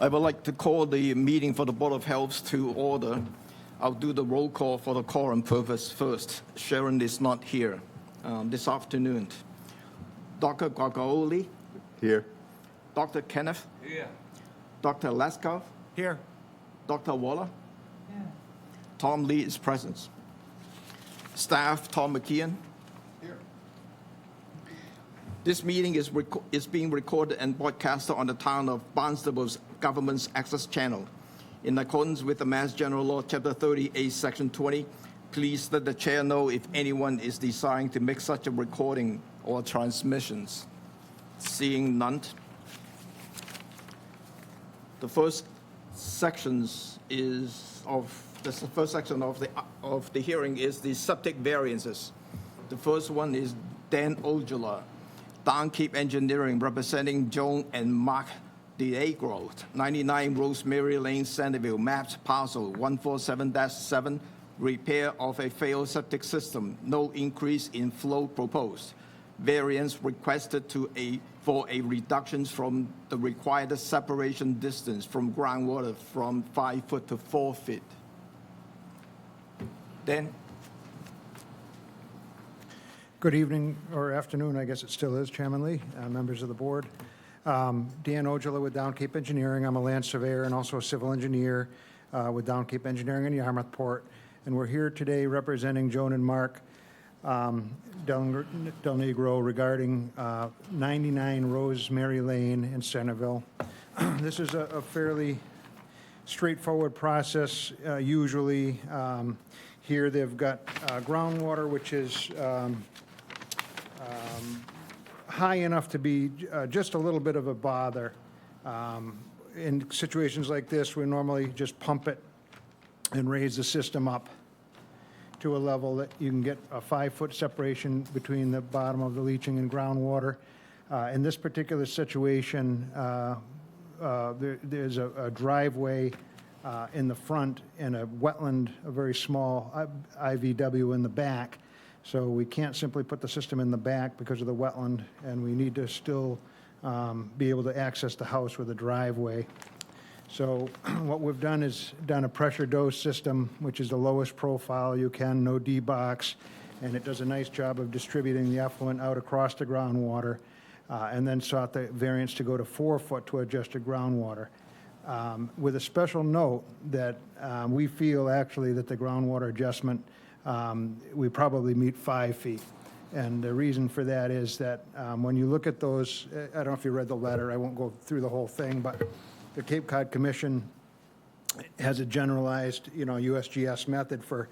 I would like to call the meeting for the Board of Health to order. I'll do the roll call for the quorum purpose first. Sharon is not here this afternoon. Dr. Gargaoli? Here. Dr. Kenneth? Here. Dr. Leskov? Here. Dr. Waller? Yeah. Tom Lee is present. Staff, Tom McKeon? Here. This meeting is being recorded and broadcast on the town of Barnstable's Government's Access Channel. In accordance with the Mass General Law, Chapter 38, Section 20, please let the chair know if anyone is desiring to make such a recording or transmissions. Seeing none. The first section of the hearing is the septic variances. The first one is Dan Ojala, Downcape Engineering, representing Joan and Mark Delnegro, 99 Rosemary Lane, Centerville, maps Parcel 147-7, repair of a failed septic system, no increase in flow proposed. Variance requested for a reduction from the required separation distance from groundwater from 5 foot to 4 feet. Dan? Good evening, or afternoon, I guess it still is, Chairman Lee, members of the board. Dan Ojala with Downcape Engineering. I'm a land surveyor and also a civil engineer with Downcape Engineering in Yarmouthport. And we're here today representing Joan and Mark Delnegro regarding 99 Rosemary Lane in Centerville. This is a fairly straightforward process. Usually here they've got groundwater, which is high enough to be just a little bit of a bother. In situations like this, we normally just pump it and raise the system up to a level that you can get a 5-foot separation between the bottom of the leaching and groundwater. In this particular situation, there's a driveway in the front and a wetland, a very small IVW in the back. So we can't simply put the system in the back because of the wetland, and we need to still be able to access the house with a driveway. So what we've done is done a pressure dose system, which is the lowest profile you can, no D-box, and it does a nice job of distributing the effluent out across the groundwater, and then sought the variance to go to 4 foot to adjusted groundwater. With a special note that we feel actually that the groundwater adjustment, we probably meet 5 feet. And the reason for that is that when you look at those, I don't know if you read the letter, I won't go through the whole thing, but the Cape Cod Commission has a generalized, USGS method for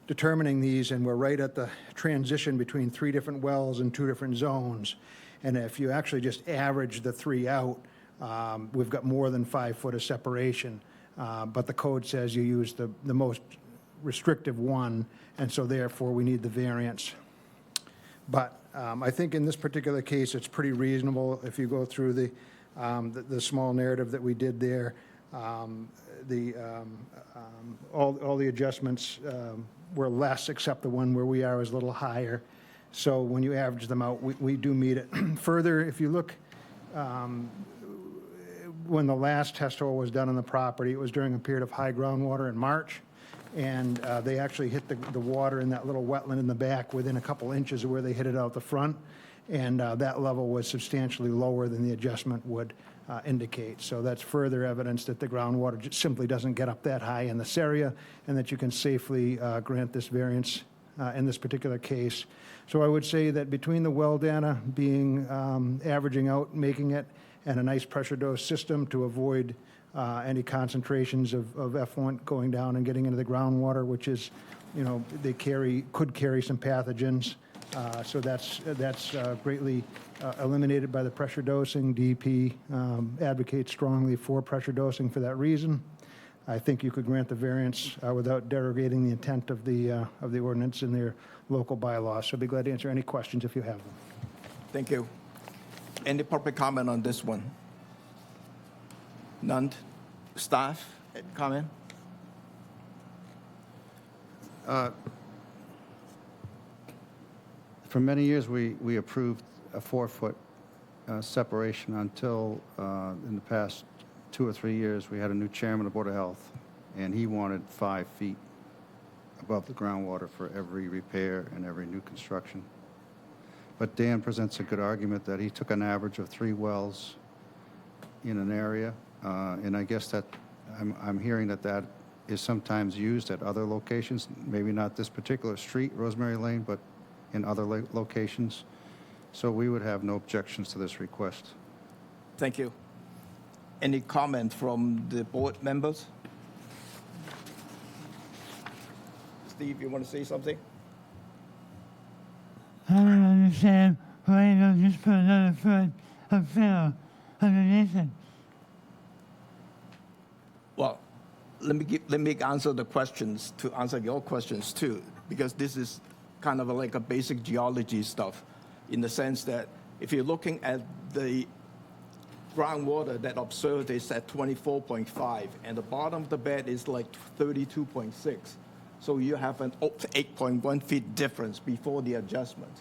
determining these, and we're right at the transition between 3 different wells and 2 different zones. And if you actually just average the 3 out, we've got more than 5 foot of separation. But the code says you use the most restrictive one, and so therefore we need the variance. But I think in this particular case, it's pretty reasonable if you go through the small narrative that we did there. All the adjustments were less, except the one where we are is a little higher. So when you average them out, we do meet it. Further, if you look, when the last test hole was done on the property, it was during a period of high groundwater in March. And they actually hit the water in that little wetland in the back within a couple inches of where they hit it out the front. And that level was substantially lower than the adjustment would indicate. So that's further evidence that the groundwater just simply doesn't get up that high in this area, and that you can safely grant this variance in this particular case. So I would say that between the well data being averaging out, making it, and a nice pressure dose system to avoid any concentrations of effluent going down and getting into the groundwater, which is, they could carry some pathogens. So that's greatly eliminated by the pressure dosing. DEP advocates strongly for pressure dosing for that reason. I think you could grant the variance without derogating the intent of the ordinance in their local bylaws. So I'd be glad to answer any questions if you have them. Thank you. Any public comment on this one? None. Staff, comment? For many years, we approved a 4-foot separation until in the past 2 or 3 years, we had a new chairman of Board of Health, and he wanted 5 feet above the groundwater for every repair and every new construction. But Dan presents a good argument that he took an average of 3 wells in an area, and I guess that I'm hearing that is sometimes used at other locations, maybe not this particular street, Rosemary Lane, but in other locations. So we would have no objections to this request. Thank you. Any comment from the board members? Steve, you want to say something? I don't understand why you don't just put another foot of fill underneath it. Well, let me answer the questions to answer your questions too, because this is kind of like a basic geology stuff, in the sense that if you're looking at the groundwater that observed is at 24.5, and the bottom of the bed is like 32.6. So you have an 8.1 feet difference before the adjustment.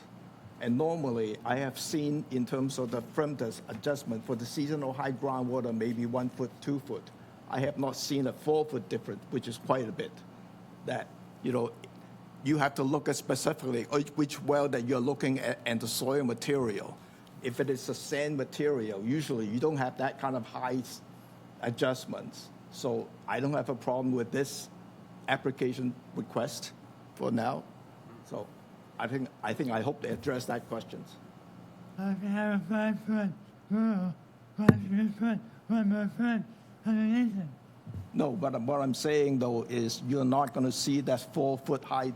And normally, I have seen in terms of the perimeter adjustment for the seasonal high groundwater, maybe 1 foot, 2 foot. I have not seen a 4 foot difference, which is quite a bit. That, you have to look at specifically which well that you're looking at and the soil material. If it is a sand material, usually you don't have that kind of high adjustments. So I don't have a problem with this application request for now. So I hope they address that questions. If you have a 5 foot rule, why don't you just put 1 more foot underneath it? No, but what I'm saying though is you're not going to see that 4 foot high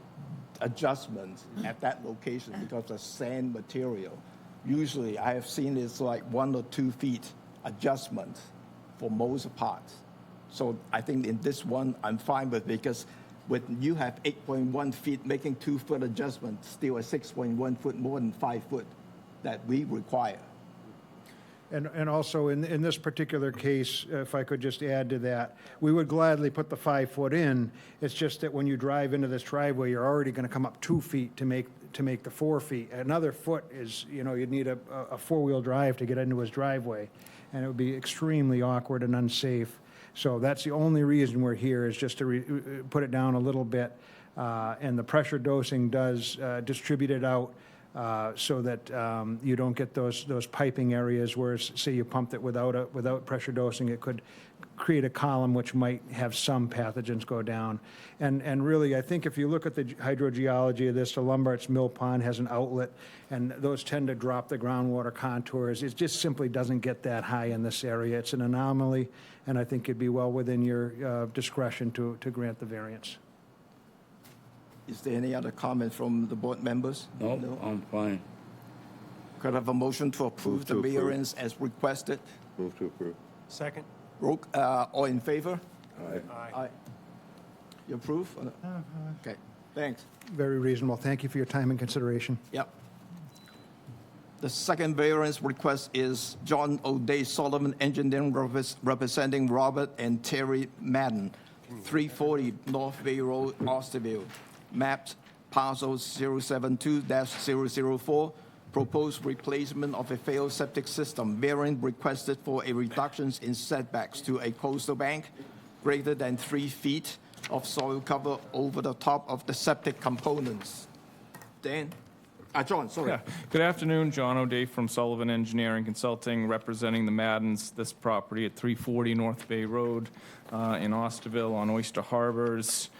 adjustment at that location because of sand material. Usually I have seen it's like 1 or 2 feet adjustment for most parts. So I think in this one I'm fine with, because when you have 8.1 feet making 2 foot adjustment, still a 6.1 foot more than 5 foot that we require. And also, in this particular case, if I could just add to that, we would gladly put the 5 foot in. It's just that when you drive into this driveway, you're already going to come up 2 feet to make the 4 feet. Another foot is, you'd need a 4-wheel drive to get into his driveway, and it would be extremely awkward and unsafe. So that's the only reason we're here, is just to put it down a little bit. And the pressure dosing does distribute it out so that you don't get those piping areas where, say, you pumped it without pressure dosing, it could create a column which might have some pathogens go down. And really, I think if you look at the hydrogeology of this, the Lumbart's Mill Pond has an outlet, and those tend to drop the groundwater contours. It just simply doesn't get that high in this area. It's an anomaly, and I think it'd be well within your discretion to grant the variance. Is there any other comment from the board members? No, I'm fine. Could I have a motion to approve Move to the approve. variance as requested? Move to approve. Second? All in favor? Aye. Aye. You approve? Okay, thanks. Very reasonable. Thank you for your time and consideration. Yep. The second variance request is John O'Day Sullivan Engineering representing Robert and Terry Madden, 340 North Bay Road, Osterville, mapped Parcel 072-004, proposed replacement of a failed septic system. Variance requested for a reduction in setbacks to a coastal bank greater than 3 feet of soil cover over the top of the septic components. John, sorry. Yeah. Good afternoon, John O'Day from Sullivan Engineering Consulting, representing the Maddens, this property at 340 North Bay Road in Osterville on Oyster Harbors.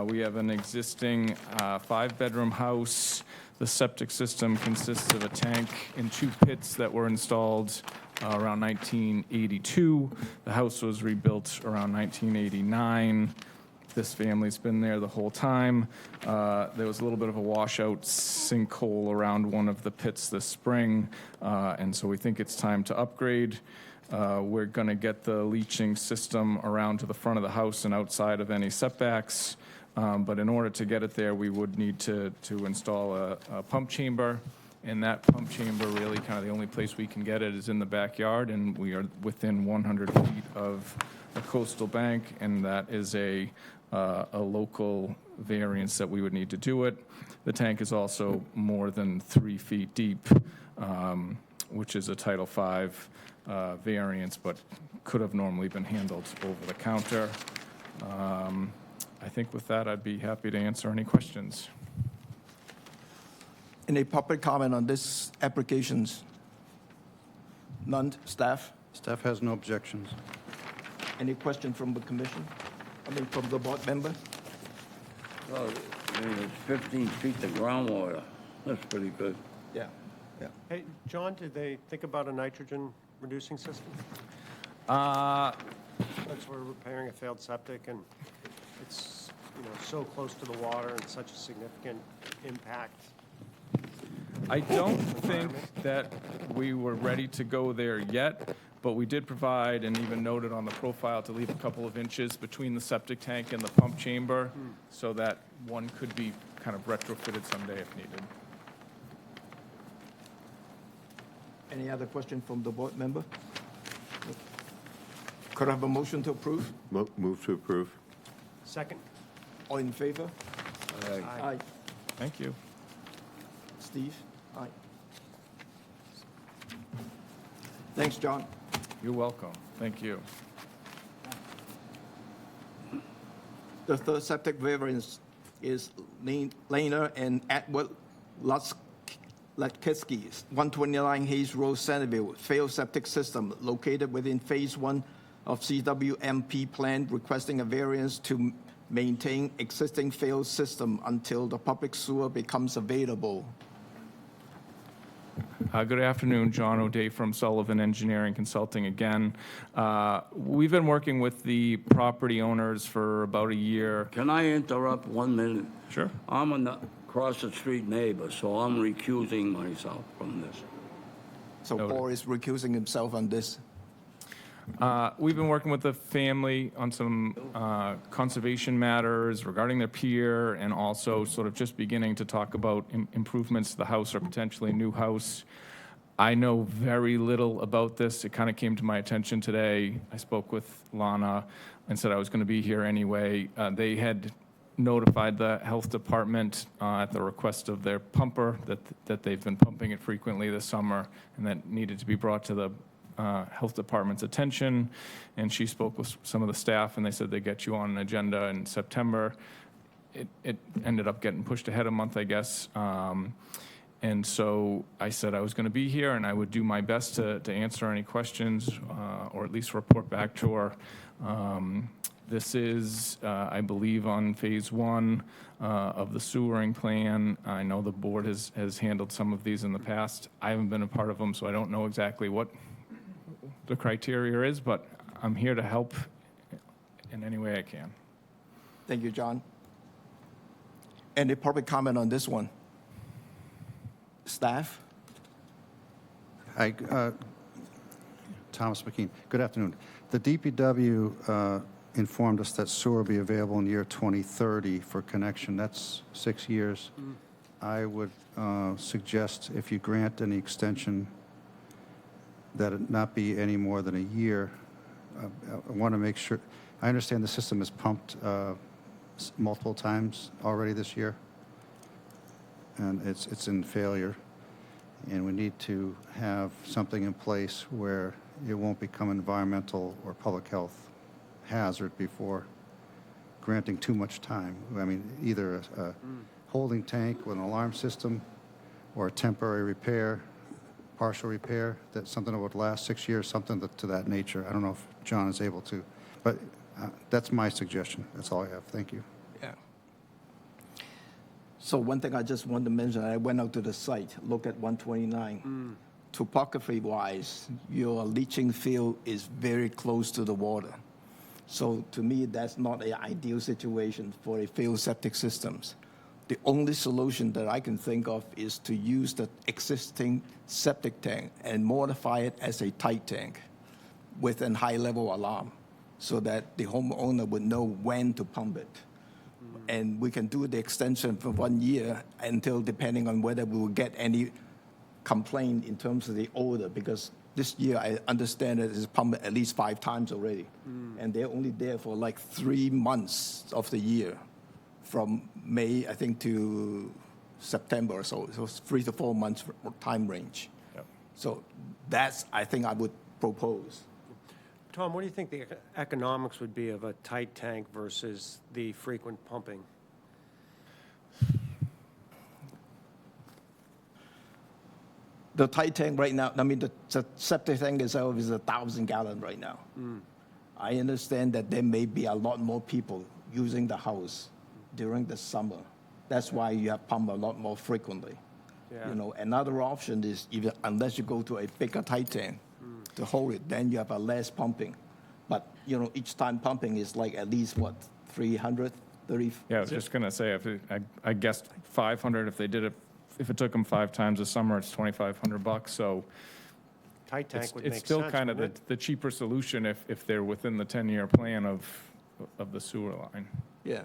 We have an existing 5-bedroom house. The septic system consists of a tank and 2 pits that were installed around 1982. The house was rebuilt around 1989. This family's been there the whole time. There was a little bit of a washout sinkhole around one of the pits this spring, and so we think it's time to upgrade. We're going to get the leaching system around to the front of the house and outside of any setbacks, but in order to get it there, we would need to install a pump chamber, and that pump chamber, really kind of the only place we can get it is in the backyard, and we are within 100 feet of a coastal bank, and that is a local variance that we would need to do it. The tank is also more than 3 feet deep, which is a Title V variance, but could have normally been handled over the counter. I think with that, I'd be happy to answer any questions. Any public comment on this applications? None, staff? Staff has no objections. Any question from the commission? From the board member? Well, I mean, it's 15 feet to groundwater. That's pretty good. Yeah. Yeah. Hey, John, did they think about a nitrogen reducing system? Uh, That's where we're repairing a failed septic, and it's, so close to the water and such a significant impact. I don't think that we were ready to go there yet, but we did provide and even noted on the profile to leave a couple of inches between the septic tank and the pump chamber so that one could be kind of retrofitted someday if needed. Any other question from the board member? Could I have a motion to approve? Move to approve. Second? All in favor? Aye. Aye. Thank you. Steve? Aye. Thanks, John. You're welcome. Thank you. The third septic variance is Lana and Edward Lukatsky, 129 Hayes Road, Centerville, failed septic system located within Phase 1 of CWMP plan, requesting a variance to maintain existing failed system until the public sewer becomes available. Good afternoon, John O'Day from Sullivan Engineering Consulting again. We've been working with the property owners for about a year. Can I interrupt 1 minute? Sure. I'm an across the street neighbor, so I'm recusing myself from this. So Noted. Paul is recusing himself on this. We've been working with the family on some conservation matters regarding their pier and also sort of just beginning to talk about improvements to the house or potentially a new house. I know very little about this. It kind of came to my attention today. I spoke with Lana and said I was going to be here anyway. They had notified the health department at the request of their pumper that they've been pumping it frequently this summer and that needed to be brought to the health department's attention, and she spoke with some of the staff, and they said they'd get you on an agenda in September. It ended up getting pushed ahead a month, I guess, and so I said I was going to be here, and I would do my best to answer any questions, or at least report back to her. This is, I believe, on Phase 1 of the sewering plan. I know the board has handled some of these in the past. I haven't been a part of them, so I don't know exactly what the criteria is, but I'm here to help in any way I can. Thank you, John. Any public comment on this one? Staff? Hi, Thomas McKean. Good afternoon. The DPW informed us that sewer will be available in the year 2030 for connection. That's 6 years. I would suggest if you grant any extension that it not be any more than a year. I want to make sure, I understand the system is pumped multiple times already this year, and it's in failure, and we need to have something in place where it won't become environmental or public health hazard before granting too much time. I mean, either a holding tank with an alarm system or a temporary repair, partial repair, that's something that would last 6 years, something to that nature. I don't know if John is able to, but that's my suggestion. That's all I have. Thank you. Yeah. So one thing I just want to mention, I went out to the site, look at 129. Topography-wise, your leaching field is very close to the water. So to me, that's not an ideal situation for a failed septic systems. The only solution that I can think of is to use the existing septic tank and modify it as a tight tank with a high-level alarm so that the homeowner would know when to pump it. And we can do the extension for 1 year until depending on whether we will get any complaint in terms of the odor, because this year I understand it is pumped at least 5 times already. And they're only there for like 3 months of the year, from May, I think, to September or so. So it's 3 to 4 months time range. Yep. So that's, I think I would proposed. Tom, what do you think the economics would be of a tight tank versus the frequent pumping? The tight tank right now, I mean, the septic tank itself is 1,000 gallon right now. I understand that there may be a lot more people using the house during the summer. That's why you have pump a lot more frequently. Yeah. You know, another option is even unless you go to a bigger tight tank to hold it, then you have a less pumping. But you know, each time pumping is like at least what 330. Yeah, I was just gonna say, I guessed 500 if they did it, if it took them 5 times a summer, it's $2,500. So Tight tank would make it's sense. still kind of wouldn't the cheaper solution if they're within the 10-year plan of the sewer line. Yeah,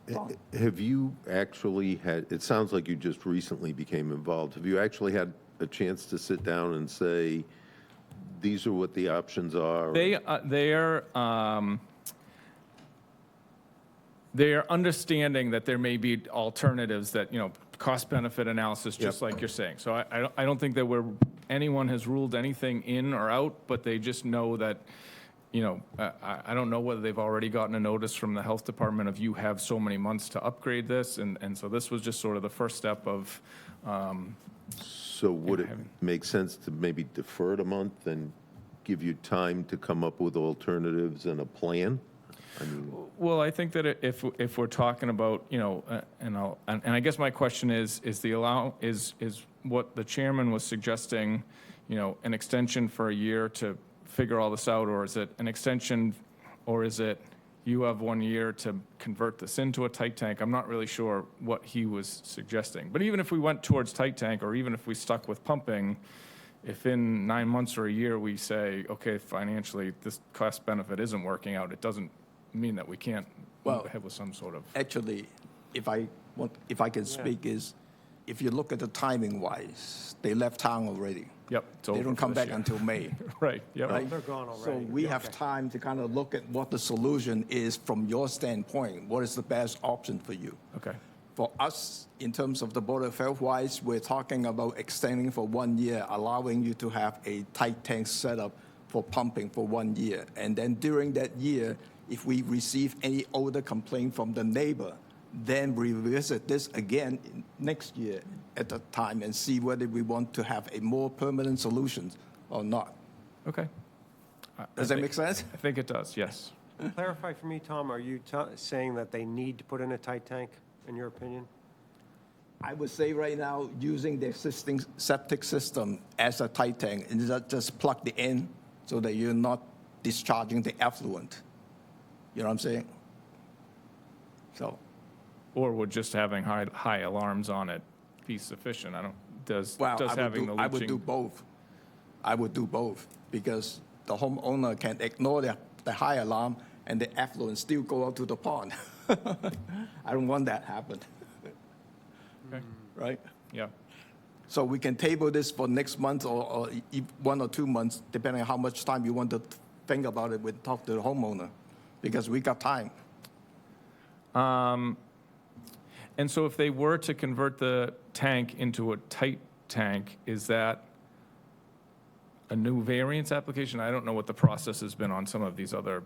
yeah. Have you actually had, it sounds like you just recently became involved. Have you actually had a chance to sit down and say, these are what the options are? They're understanding that there may be alternatives that, you know, cost-benefit analysis, just Yep. like you're saying. So I don't think that anyone has ruled anything in or out, but they just know that, you know, I don't know whether they've already gotten a notice from the health department of you have so many months to upgrade this, and so this was just sort of the first step of, So would it make sense to maybe defer it a month and give you time to come up with alternatives and a plan? I mean, well, I think that if we're talking about, you know, and I guess my question is what the chairman was suggesting, you know, an extension for a year to figure all this out, or is it an extension, or is it you have 1 year to convert this into a tight tank? I'm not really sure what he was suggesting. But even if we went towards tight tank, or even if we stuck with pumping, if in 9 months or a year we say, okay, financially this cost benefit isn't working out, it doesn't mean that we can't move ahead with some sort of. Actually, if I can speak, is if you look at the timing wise, they left town already. Yep. It's They over don't for come this back year. until May. Right. Yep. Right. They're gone So already. we have Okay. time to kind of look at what the solution is from your standpoint. What is the best option for you? Okay. For us, in terms of the Board of Health wise, we're talking about extending for 1 year, allowing you to have a tight tank setup for pumping for 1 year. And then during that year, if we receive any older complaint from the neighbor, then we revisit this again next year at the time and see whether we want to have a more permanent solution or not. Okay. Does that make sense? I think it does. Yes. Clarify for me, Tom, are you saying that they need to put in a tight tank, in your opinion? I would say right now, using the existing septic system as a tight tank, and just plug the in so that you're not discharging the effluent. You know what I'm saying? So, Or would just having high alarms on it be sufficient? Does well, having the leaching? I would do both. I would do both because the homeowner can ignore the high alarm and the effluent still go out to the pond. I don't want that happen, Okay. right? Yeah. So we can table this for next month or 1 or 2 months, depending on how much time you want to think about it with talk to the homeowner, because we got time. And so if they were to convert the tank into a tight tank, is that a new variance application? I don't know what the process has been on some of these other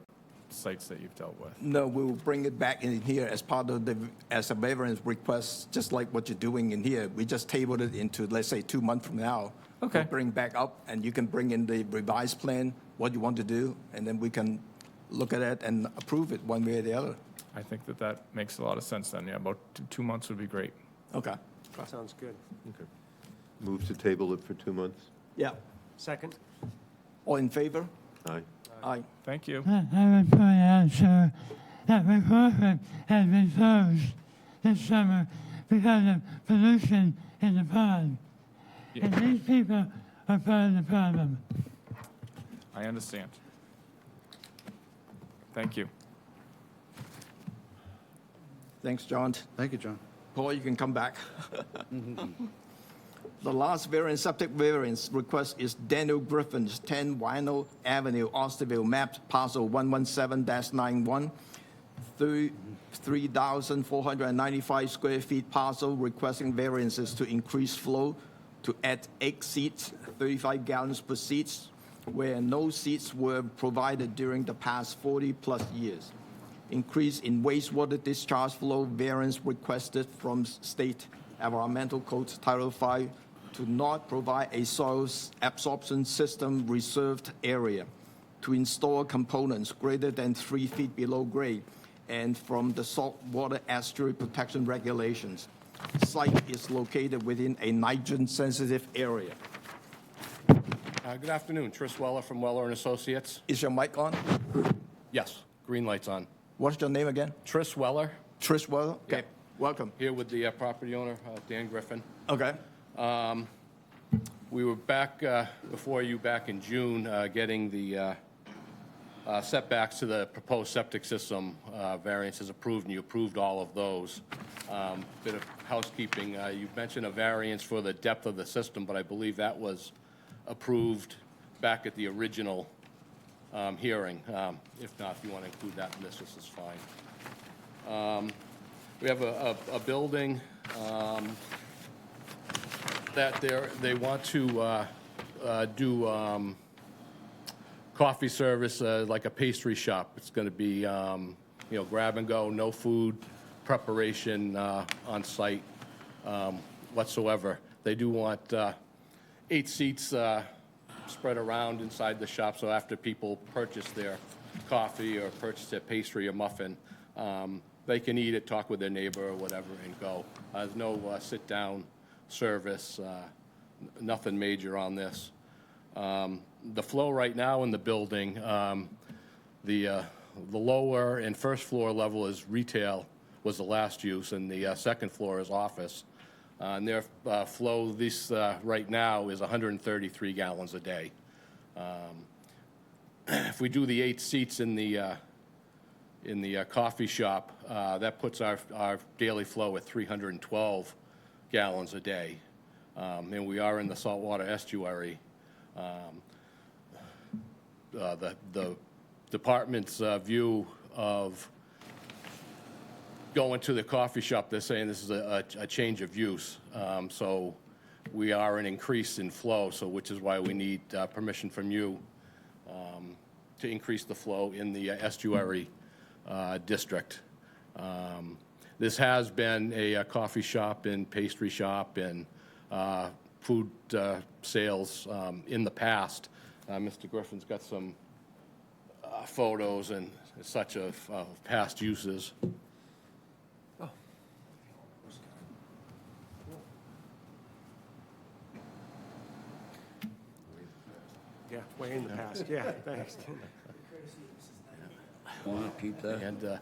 sites that you've dealt with. No, we will bring it back in here as part of as a variance request, just like what you're doing in here. We just tabled it into, let's say, 2 months from now. Okay. We'll bring back up, and you can bring in the revised plan, what you want to do, and then we can look at it and approve it one way or the other. I think that makes a lot of sense then. Yeah, about 2 months would be great. Okay. Sounds good. okay. Move to table it for 2 months? Yeah. Second? All in favor? Aye. Aye. Thank you. I would point out, sir, that the Griffin has been closed this summer because of pollution in the pond. Yeah. And these people are part of the problem. I understand. Thank you. Thanks, John. Thank you, John. Paul, you can come back. The last variance, septic variance request is Daniel Griffin's 10 Wianno Avenue, Osterville, map parcel 117-91, 3,495 square feet parcel, requesting variances to increase flow, to add 8 seats, 35 gallons per seats, where no seats were provided during the past 40-plus years. Increase in wastewater discharge flow variance requested from State Environmental Code Title 5 to not provide a soil absorption system reserved area, to install components greater than 3 feet below grade, and from the saltwater estuary protection regulations. Site is located within a nitrogen-sensitive area. Good afternoon, Tris Weller from Weller and Associates. Is your mic on? Yes, green light's on. What's your name again? Tris Weller, Trish Weller? Okay, Yeah. welcome. here with the property owner, Dan Griffin. Okay. We were back before you back in June, getting the setbacks to the proposed septic system variances approved, and you approved all of those. Bit of housekeeping. You mentioned a variance for the depth of the system, but I believe that was approved back at the original hearing. If not, if you want to include that in this is fine. We have a building that they want to do coffee service like a pastry shop. It's going to be, grab and go, no food preparation on site whatsoever. They do want 8 seats spread around inside the shop, so after people purchase their coffee or purchase their pastry or muffin, they can eat it, talk with their neighbor or whatever, and go. There's no sit-down service, nothing major on this. The flow right now in the building, the lower and first floor level is retail, was the last use, and the second floor is office. And their flow this right now is 133 gallons a day. If we do the 8 seats in the coffee shop, that puts our daily flow at 312 gallons a day. And we are in the saltwater estuary. The department's view of going to the coffee shop, they're saying this is a change of use. So we are an increase in flow, so which is why we need permission from you to increase the flow in the estuary district. This has been a coffee shop and pastry shop and food sales in the past. Mr. Griffin's got some photos and such of past uses. Yeah, way in the past, yeah, thanks. Want to keep that? And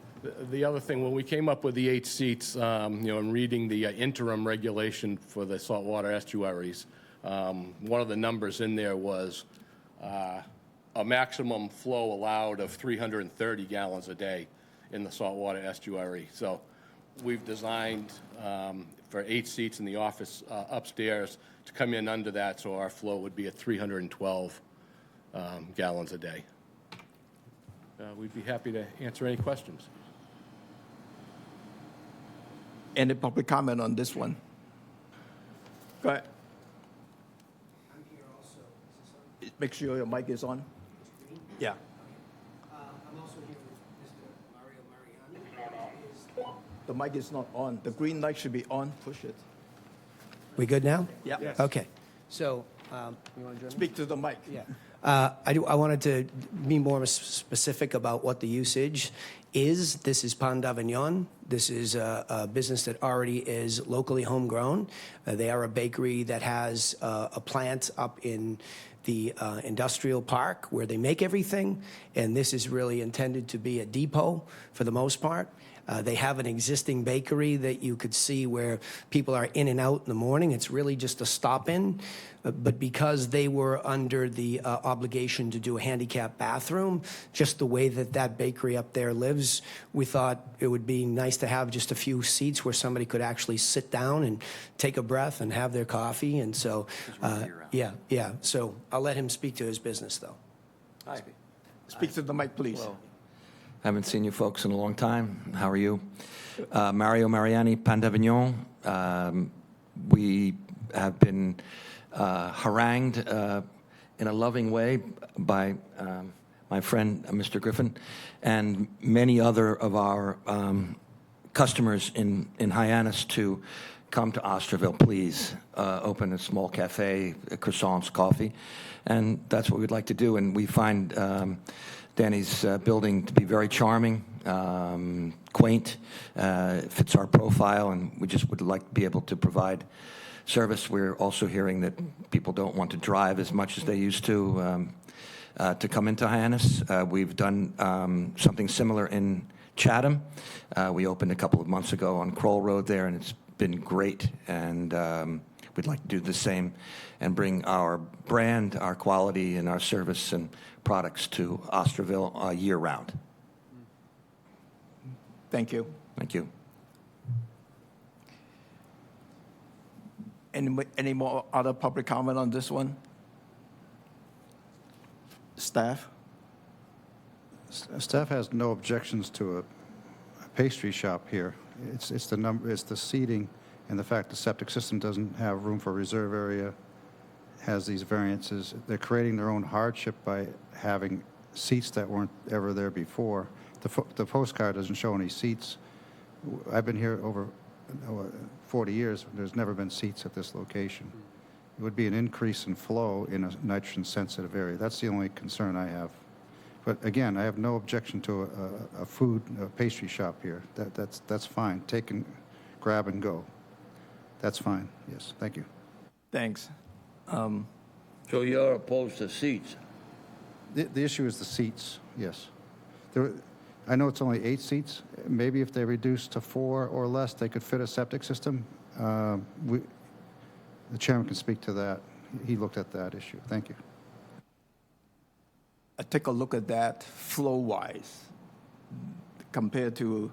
the other thing, when we came up with the 8 seats, and reading the interim regulation for the saltwater estuaries, one of the numbers in there was a maximum flow allowed of 330 gallons a day in the saltwater estuary. So we've designed for 8 seats in the office upstairs to come in under that, so our flow would be at 312 gallons a day. We'd be happy to answer any questions. Any public comment on this one? Go ahead. I'm here also. Is this on? Make sure your mic is on. Green? Yeah. I'm also here with Mr. Marianne. The mic is not on. The green light should be on. Push it. We good now? Yeah. Yes. Okay. So, you want to join me? Speak to the mic. Yeah. I wanted to be more specific about what the usage is. This is Pan d'Avignon. This is a business that already is locally homegrown. They are a bakery that has a plant up in the industrial park where they make everything, and this is really intended to be a depot for the most part. They have an existing bakery that you could see where people are in and out in the morning. It's really just a stop-in. But because they were under the obligation to do a handicap bathroom, just the way that that bakery up there lives, we thought it would be nice to have just a few seats where somebody could actually sit down and take a breath and have their coffee. And so, yeah. So I'll let him speak to his business, though. Hi. Speak to the mic, please. Hello. Haven't seen you folks in a long time. How are you? Marianne, Pan d'Avignon. We have been harangued in a loving way by my friend, Mr. Griffin, and many other of our customers in Hyannis to come to Osterville, please. Open a small cafe, croissants, coffee, and that's what we'd like to do. And we find Danny's building to be very charming, quaint, fits our profile, and we just would like to be able to provide service. We're also hearing that people don't want to drive as much as they used to come into Hyannis. We've done something similar in Chatham. We opened a couple of months ago on Kroll Road there, and it's been great. And we'd like to do the same and bring our brand, our quality, and our service and products to Osterville year-round. Thank you. Thank you. Any more other public comment on this one? Staff? Staff has no objections to a pastry shop here. It's the seating and the fact the septic system doesn't have room for reserve area, has these variances. They're creating their own hardship by having seats that weren't ever there before. The postcard doesn't show any seats. I've been here over 40 years. There's never been seats at this location. It would be an increase in flow in a nitrogen-sensitive area. That's the only concern I have. But again, I have no objection to a pastry shop here. That's fine. Take and grab and go. That's fine. Yes, thank you. Thanks. So you're opposed to seats? The issue is the seats, yes. I know it's only 8 seats. Maybe if they reduce to 4 or less, they could fit a septic system. The chairman can speak to that. He looked at that issue. Thank you. I take a look at that flow-wise, compared to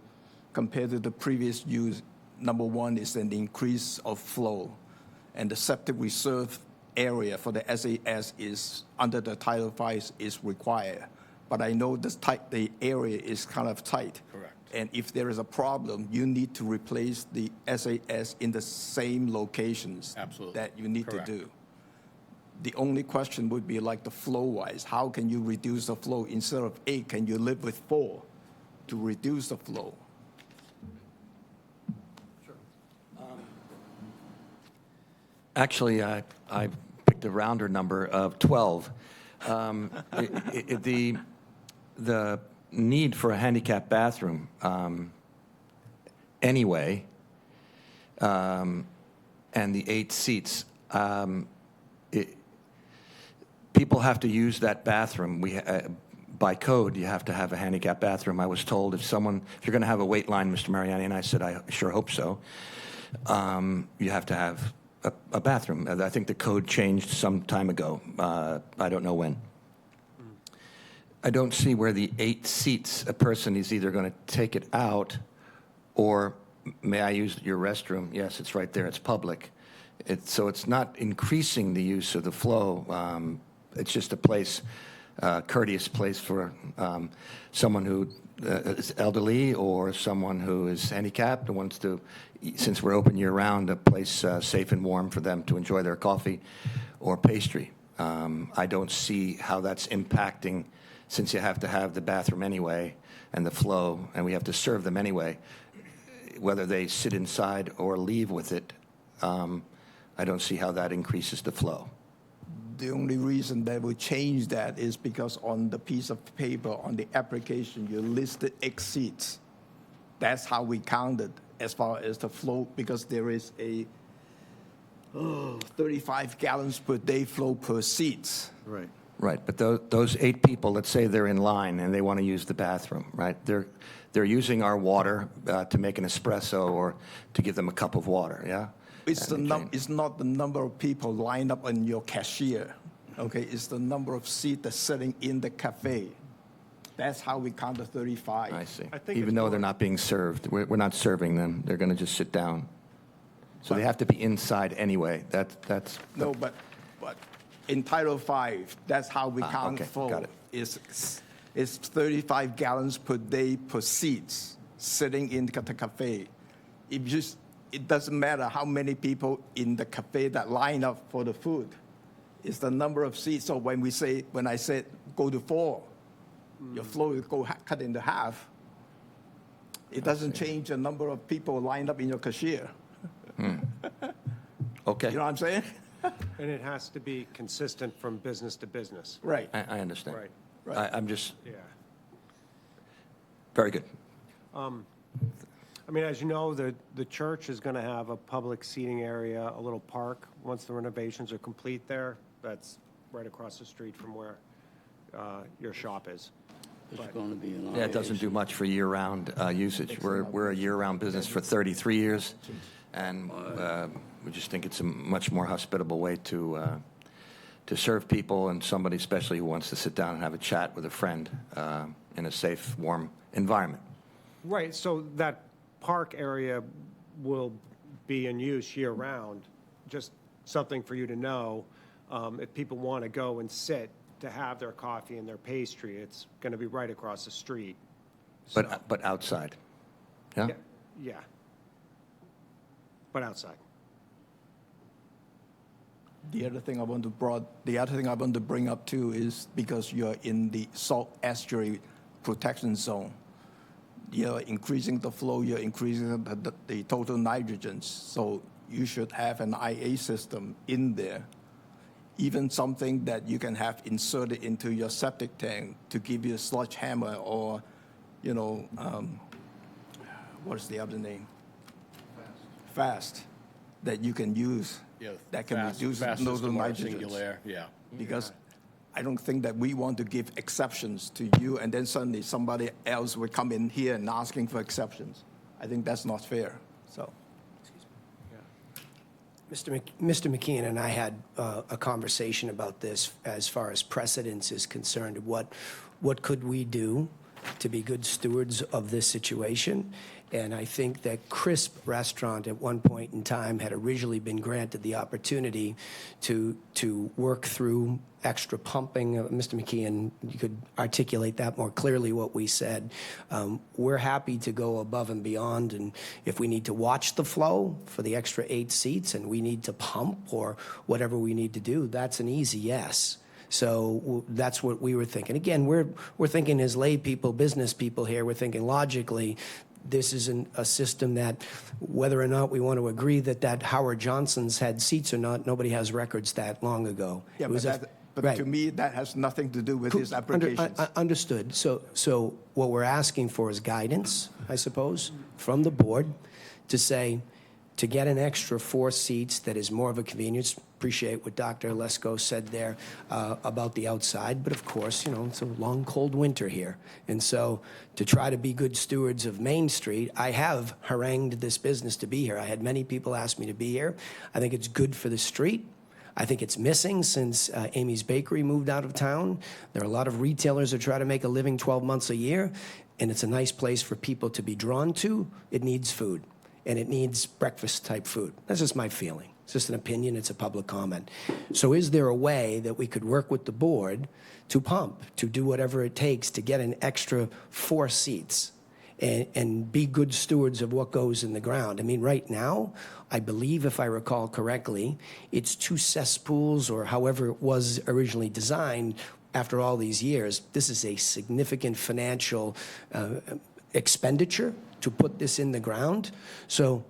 the previous use. Number one is an increase of flow, and the septic reserve area for the SAS is under the Title V is required. But I know the area is kind of tight. Correct. And if there is a problem, you need to replace the SAS in the same locations. Absolutely. That you need Correct. to do. The only question would be like the flow-wise. How can you reduce the flow? Instead of 8, can you live with 4 to reduce the flow? Sure. Actually, I picked a rounder number of 12. The need for a handicap bathroom anyway, and the 8 seats, people have to use that bathroom. By code, you have to have a handicap bathroom. I was told if you're going to have a wait line, Mr. Marianne, and I said, I sure hope so, you have to have a bathroom. I think the code changed some time ago. I don't know when. I don't see where the 8 seats, a person is either going to take it out or, may I use your restroom? Yes, it's right there. It's public. So it's not increasing the use of the flow. It's just a place, courteous place for someone who is elderly or someone who is handicapped and wants to, since we're open year-round, a place safe and warm for them to enjoy their coffee or pastry. I don't see how that's impacting, since you have to have the bathroom anyway and the flow, and we have to serve them anyway, whether they sit inside or leave with it, I don't see how that increases the flow. The only reason that would change that is because on the piece of paper, on the application, you listed X seats. That's how we counted as far as the flow, because there is a 35 gallons per day flow per seats. Right. Right, but those 8 people, let's say they're in line and they want to use the bathroom, right? They're using our water to make an espresso or to give them a cup of water, yeah? It's not the number of people lined up on your cashier, okay? It's the number of seats that's sitting in the cafe. That's how we count the 35. I see. I think Even it's though more- they're not being served, we're not serving them. They're going to just sit down. So they have to be inside anyway. That's No, but in Title V, that's how we count okay, full. got it. It's 35 gallons per day per seats sitting in the cafe. If it doesn't matter how many people in the cafe that line up for the food. It's the number of seats. So when I said go to 4, your flow will go cut into half. It doesn't change the number of people lined up in your cashier. Okay. You know what I'm saying? And it has to be consistent from business to business. Right. I understand. Right. I'm just, Yeah. very good. I mean, as you know, the church is going to have a public seating area, a little park, once the renovations are complete there. That's right across the street from where your shop is. It's going to be an Yeah, it doesn't do much for year-round usage. We're a year-round business for 33 years, and we just think it's a much more hospitable way to serve people and somebody especially who wants to sit down and have a chat with a friend in a safe, warm environment. Right, so that park area will be in use year-round. Just something for you to know. If people want to go and sit to have their coffee and their pastry, it's going to be right across the street. So, But outside, yeah? yeah. But outside. The other thing I want to bring up too is because you're in the salt estuary protection zone, you're increasing the flow, you're increasing the total nitrogens. So you should have an IA system in there, even something that you can have inserted into your septic tank to give you a sludge hammer or, what is the other name? Fast, that you can use. Yeah, that can fast reduce system those or nitrogens. singular, yeah. Because I don't think that we want to give exceptions to you, and then suddenly somebody else would come in here and asking for exceptions. I think that's not fair. So, Mr. McKeon and I had a conversation about this as far as precedence is concerned. What could we do to be good stewards of this situation? And I think that Crisp Restaurant at one point in time had originally been granted the opportunity to work through extra pumping. Mr. McKeon, you could articulate that more clearly, what we said. We're happy to go above and beyond, and if we need to watch the flow for the extra 8 seats and we need to pump or whatever we need to do, that's an easy yes. So that's what we were thinking. Again, we're thinking as lay people, business people here, we're thinking logically. This isn't a system that, whether or not we want to agree that Howard Johnson's had seats or not, nobody has records that long ago. yeah, but right. to me, that has nothing to do with his applications. Understood. So what we're asking for is guidance, I suppose, from the board to say, to get an extra 4 seats that is more of a convenience. Appreciate what Dr. Lesko said there about the outside, but of course, it's a long, cold winter here. And so to try to be good stewards of Main Street, I have harangued this business to be here. I had many people ask me to be here. I think it's good for the street. I think it's missing since Amy's Bakery moved out of town. There are a lot of retailers that try to make a living 12 months a year, and it's a nice place for people to be drawn to. It needs food, and it needs breakfast-type food. That's just my feeling. It's just an opinion. It's a public comment. So is there a way that we could work with the board to pump, to do whatever it takes to get an extra 4 seats and be good stewards of what goes in the ground? I mean, right now, I believe, if I recall correctly, it's 2 cesspools or however it was originally designed after all these years. This is a significant financial expenditure to put this in the ground. So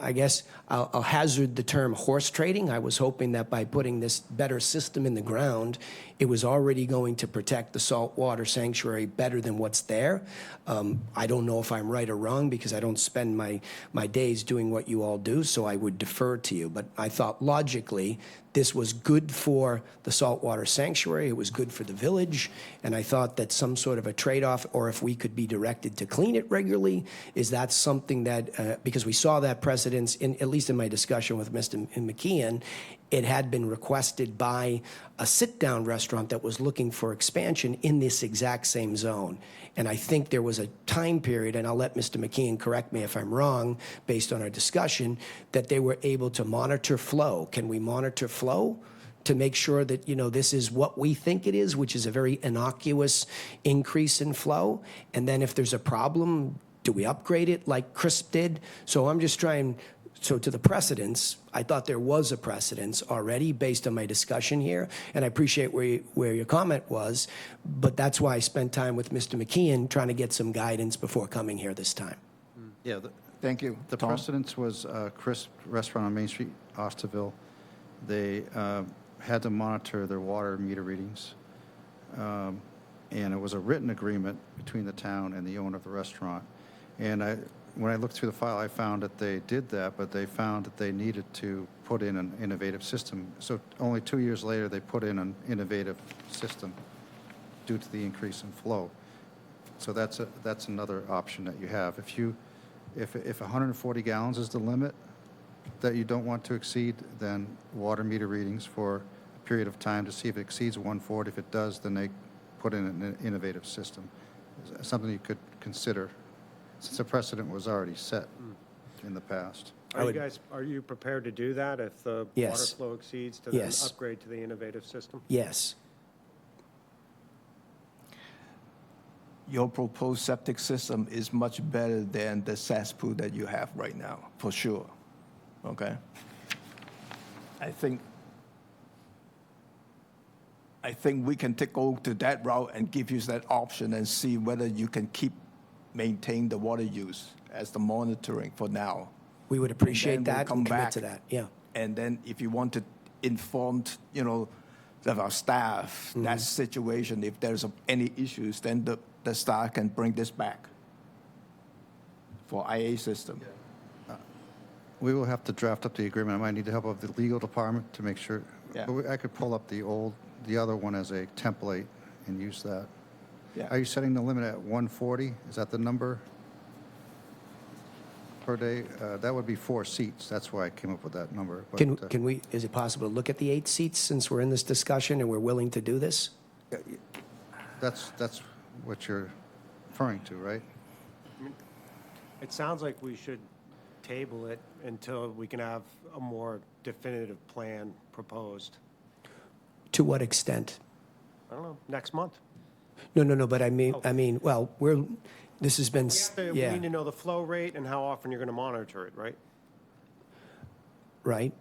I guess I'll hazard the term horse trading. I was hoping that by putting this better system in the ground, it was already going to protect the saltwater sanctuary better than what's there. I don't know if I'm right or wrong because I don't spend my days doing what you all do, so I would defer to you. But I thought logically this was good for the saltwater sanctuary, it was good for the village, and I thought that some sort of a trade-off, or if we could be directed to clean it regularly, is that something that, because we saw that precedence, at least in my discussion with Mr. McKeon, it had been requested by a sit-down restaurant that was looking for expansion in this exact same zone. And I think there was a time period, and I'll let Mr. McKeon correct me if I'm wrong, based on our discussion, that they were able to monitor flow. Can we monitor flow to make sure that, this is what we think it is, which is a very innocuous increase in flow? And then if there's a problem, do we upgrade it like Crisp did? So I'm just trying, So to the precedence, I thought there was a precedence already based on my discussion here, and I appreciate where your comment was, but that's why I spent time with Mr. McKeon trying to get some guidance before coming here this time. Yeah, Thank you. the Tom? precedence was Crisp Restaurant on Main Street, Osterville. They had to monitor their water meter readings, and it was a written agreement between the town and the owner of the restaurant. And when I looked through the file, I found that they did that, but they found that they needed to put in an innovative system. So only 2 years later, they put in an innovative system due to the increase in flow. So that's another option that you have. If 140 gallons is the limit that you don't want to exceed, then water meter readings for a period of time to see if it exceeds 140. If it does, then they put in an innovative system. It's something you could consider, since the precedent was already set in the past. Are you prepared to do that if the Yes. water flow exceeds to then Yes. upgrade to the innovative system? Yes. Your proposed septic system is much better than the cesspool that you have right now, for sure. Okay? I think we can go to that route and give you that option and see whether you can maintain the water use as the monitoring for now. We would appreciate And then we'll that come and commit back. to that. Yeah. And then if you want to inform, of our staff, that situation, if there's any issues, then the staff can bring this back for IA system. We will have to draft up the agreement. I might need the help of the legal department to make sure. Yeah. But I could pull up the other one as a template and use that. Yeah. Are you setting the limit at 140? Is that the number per day? That would be 4 seats. That's why I came up with that number. But, Is it possible to look at the 8 seats since we're in this discussion and we're willing to do this? That's what you're referring to, right? It sounds like we should table it until we can have a more definitive plan proposed. To what extent? I don't know, next month. No, but I mean, well, this has been, We need to know the flow rate and how often you're going to monitor it, right? right?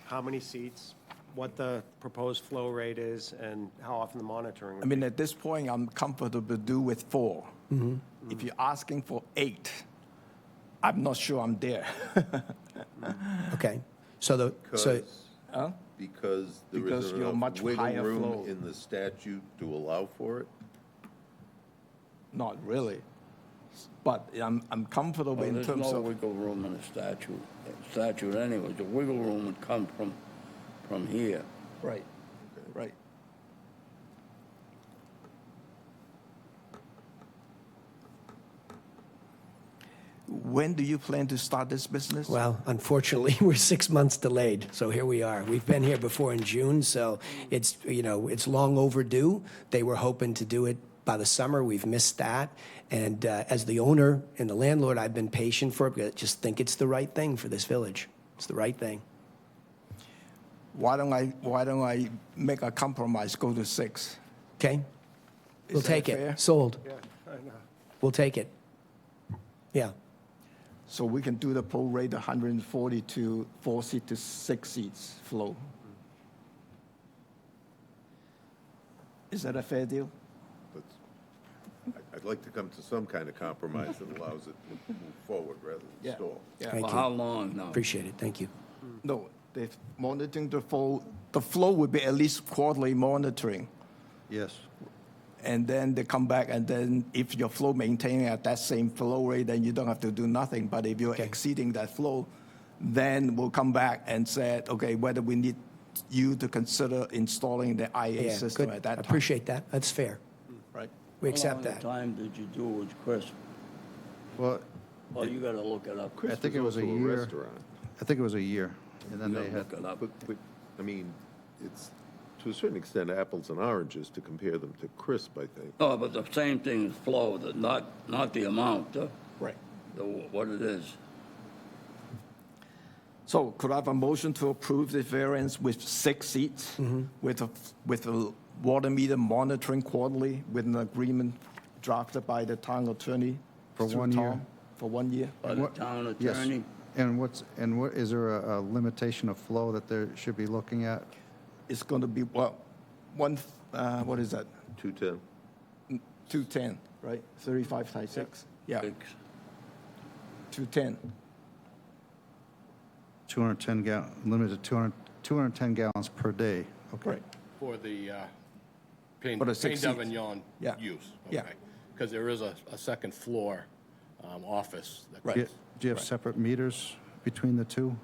How many seats, what the proposed flow rate is, and how often the monitoring I would mean, be. at this point, I'm comfortable to do with 4. If you're asking for 8, I'm not sure I'm there. Okay. So Because there Because isn't you're enough much wiggle higher room flow. in the statute to allow for it? Not really. But I'm comfortable Well, in there's terms no of, wiggle room in the statute anyway. The wiggle room would come from here. right. When do you plan to start this business? well, unfortunately, we're 6 months delayed, so here we are. We've been here before in June, so it's long overdue. They were hoping to do it by the summer. We've missed that. And as the owner and the landlord, I've been patient for it because I just think it's the right thing for this village. It's the right thing. Why don't I make a compromise, go to 6? Okay? We'll that take fair? it. Sold. Yeah, I know. We'll take it. Yeah. So we can do the pro rate 140 to 4 seat to 6 seats flow. Is that a fair deal? I'd like to come to some kind of compromise that allows it to move forward rather than Yeah. stall. Yeah. Thank For you. how long now? Appreciate it. Thank you. No, they're monitoring the flow would be at least quarterly monitoring. Yes. And then they come back, and then if your flow maintaining at that same flow rate, then you don't have to do nothing. But if you're exceeding that flow, then we'll come back and say, okay, whether we need you to consider installing the IA Yeah, system good. at that time. Appreciate that. That's fair. Right. We accept How long that. a time did you do with Chris? Well, Well, you gotta look it up. I think it was a also year. restaurant. I think it was a year. And then You they gotta had, look it up. But, I mean, it's to a certain extent apples and oranges to compare them to crisp, I think. No, but the same thing is flow, not the amount, Right. what it is. So could I have a motion to approve the variance with 6 seats, with a water meter monitoring quarterly, with an agreement drafted by the town attorney For through 1 year? Tom? for 1 year. By the town Yes. attorney? And is there a limitation of flow that they should be looking at? It's going to be, well, what is that? 210. 210, right? 35 times 6? Yeah, Six. 210. 210 limited to 210 gallons per day. Okay. Right. For the Pain For the 6 seats. d'Avignon Yeah. use? Yeah. Because there is a second floor office. that- Right. Do you have separate meters between the two?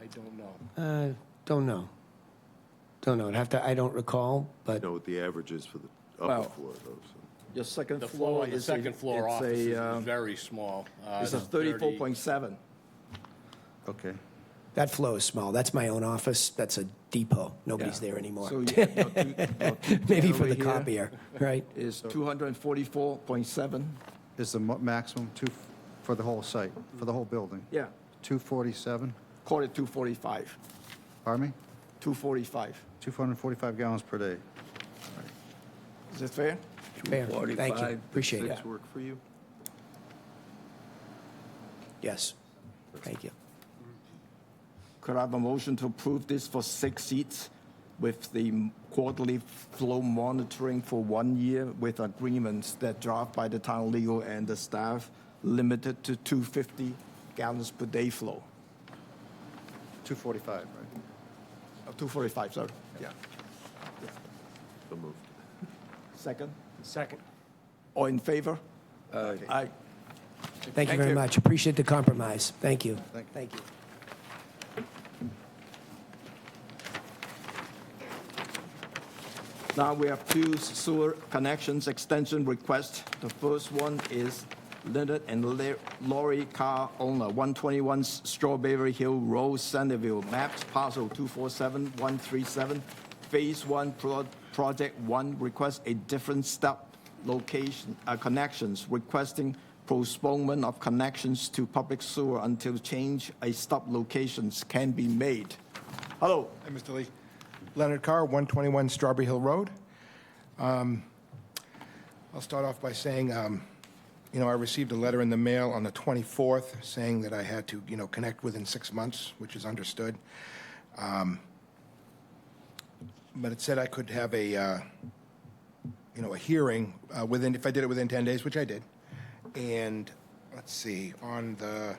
I don't know. Don't know. Don't know. I don't recall, I but know what the average is for the Well, upper floor, though, so. Your second The floor the is second floor it's office a, is very small. it's a 34.7. Okay. that flow is small. That's my own office. That's a depot. Nobody's Yeah. there anymore. So your Maybe for over the here copier, right? is 244.7. Is the maximum for the whole site, for the whole building? Yeah, 247? call it 245. Pardon me? 245. 245 gallons per day. Is it fair? Fair. Thank you. 45. Appreciate it. Six work for you? Yes. Thank you. Could I have a motion to approve this for 6 seats with the quarterly flow monitoring for 1 year with agreements that draft by the town legal and the staff limited to 250 gallons per day flow? 245, right? 245, sorry. Yeah. So moved. Second? Second. All in favor? Aye. Thank you Thank very you. much. Appreciate the compromise. Thank you. Thank you. Thank you. Now we have 2 sewer connections extension requests. The first one is Leonard and Laurie Carr, owner, 121 Strawberry Hill Road, Centerville, maps parcel 247137, Phase 1, Project 1, request a different step location, connections, requesting postponement of connections to public sewer until change a stop locations can be made. Hello. Hi, Mr. Lee. Leonard Carr, 121 Strawberry Hill Road. I'll start off by saying, I received a letter in the mail on the 24th saying that I had to, connect within 6 months, which is understood. But it said I could have a hearing if I did it within 10 days, which I did. And let's see, on the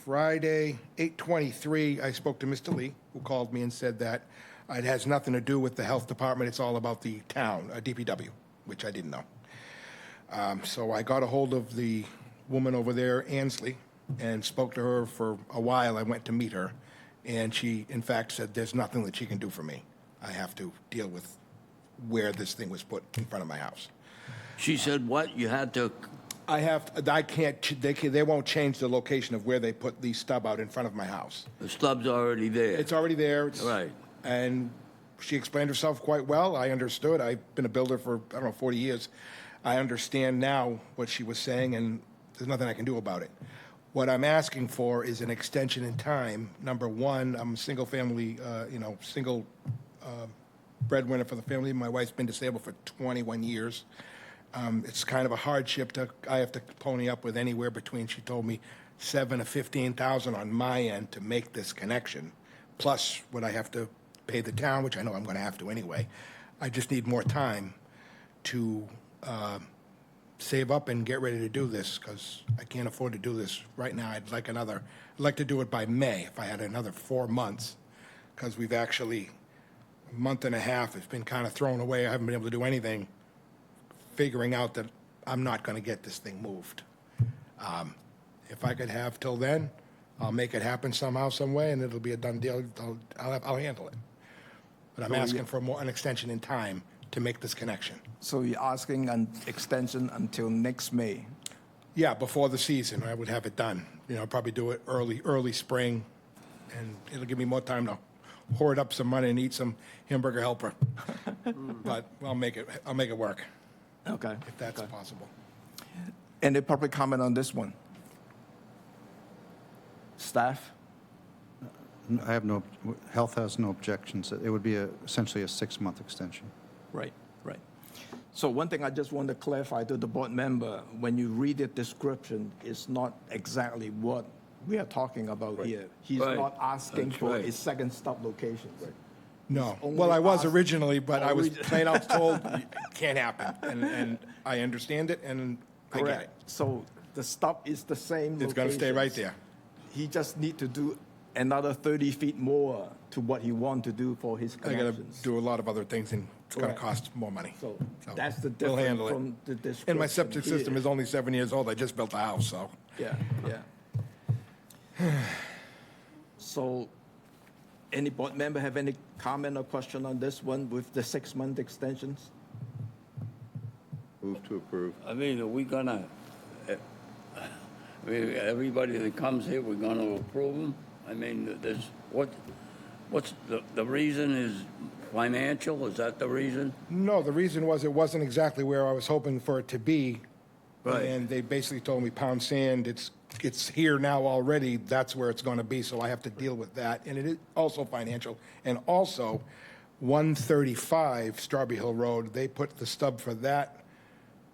Friday, 8/23, I spoke to Mr. Lee, who called me and said that it has nothing to do with the health department. It's all about the town, DPW, which I didn't know. So I got a hold of the woman over there, Ansley, and spoke to her for a while. I went to meet her, and she, in fact, said there's nothing that she can do for me. I have to deal with where this thing was put in front of my house. She said what? You had to, They won't change the location of where they put the stub out in front of my house. the stub's already there. It's already there. Right. And she explained herself quite well. I understood. I've been a builder for, 40 years. I understand now what she was saying, and there's nothing I can do about it. What I'm asking for is an extension in time. Number one, I'm a single family, breadwinner for the family. My wife's been disabled for 21 years. It's kind of a hardship I have to pony up with anywhere between, she told me, $7,000 to $15,000 on my end to make this connection, plus what I have to pay the town, which I know I'm going to have to anyway. I just need more time to save up and get ready to do this, because I can't afford to do this right now. I'd like to do it by May if I had another 4 months, because we've actually, a month and a half, it's been kind of thrown away. I haven't been able to do anything, figuring out that I'm not going to get this thing moved. If I could have till then, I'll make it happen somehow, some way, and it'll be a done deal. I'll handle it. But I'm asking for an extension in time to make this connection. So you're asking an extension until next May? Yeah, before the season, I would have it done. Probably do it early spring, and it'll give me more time to hoard up some money and eat some hamburger helper. But I'll make it work. Okay. If that's possible. Any public comment on this one? Staff? I have health has no objections. It would be essentially a 6-month extension. Right, right. So one thing I just want to clarify to the board member, when you read the description, it's not exactly what we are talking about here. He's Right. not asking That's for right. a second stop location. No. only Well, I was asked- originally, but I was Origi- plain out told, it can't happen. And I understand it, and I get it. Correct. So the stop is the same It's going to stay right locations. there. He just need to do another 30 feet more to what he want to do for his I got to connections. do a lot of other things, and it's going to Correct. cost more money. So So that's the we'll difference handle it. from the description. And my septic system here. is only 7 years old. I just built a house, so. Yeah, yeah. So, any board member have any comment or question on this one with the 6-month extensions? Move to approve. I mean, are we gonna, I mean, everybody that comes here, we're gonna approve them? I mean, there's, what's, the reason is financial, is that the reason? No, the reason was it wasn't exactly where I was hoping for it to be. Right. And they basically told me pound sand, it's here now already, that's where it's going to be, so I have to deal with that. And it is also financial. And also, 135 Strawberry Hill Road, they put the stub for that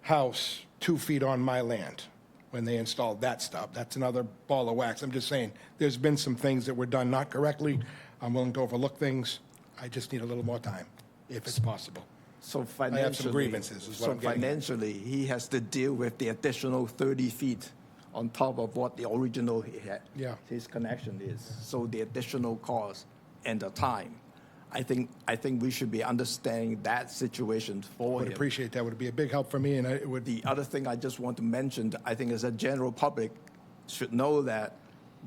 house 2 feet on my land when they installed that stub. That's another ball of wax. I'm just saying, there's been some things that were done not correctly. I'm willing to overlook things. I just need a little more time, if it's possible. So financially, grievances, is what I'm getting at. financially, he has to deal with the additional 30 feet on top of what the original he had. Yeah. His connection is. So the additional cost and the time. I think we should be understanding that situation for Would him. appreciate that. Would be a big help for me, and it would. The other thing I just want to mention, I think as a general public should know that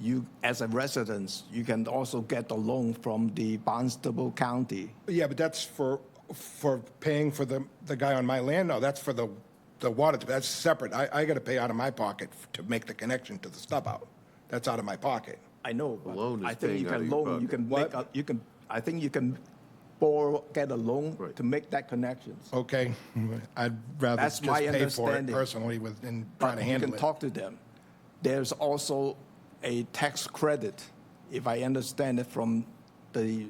you, as a resident, you can also get a loan from the Barnstable County. Yeah, but that's for paying for the guy on my land. No, that's for the water. That's separate. I got to pay out of my pocket to make the connection to the stub out. That's out of my pocket. I know, but Loan is I think you paying out of can your loan, you pocket. can make, I think you can borrow, get a loan Right. to make that connection. Okay, I'd rather That's just my pay for it understanding. personally than trying But to you handle can it. talk to them. There's also a tax credit, if I understand it from the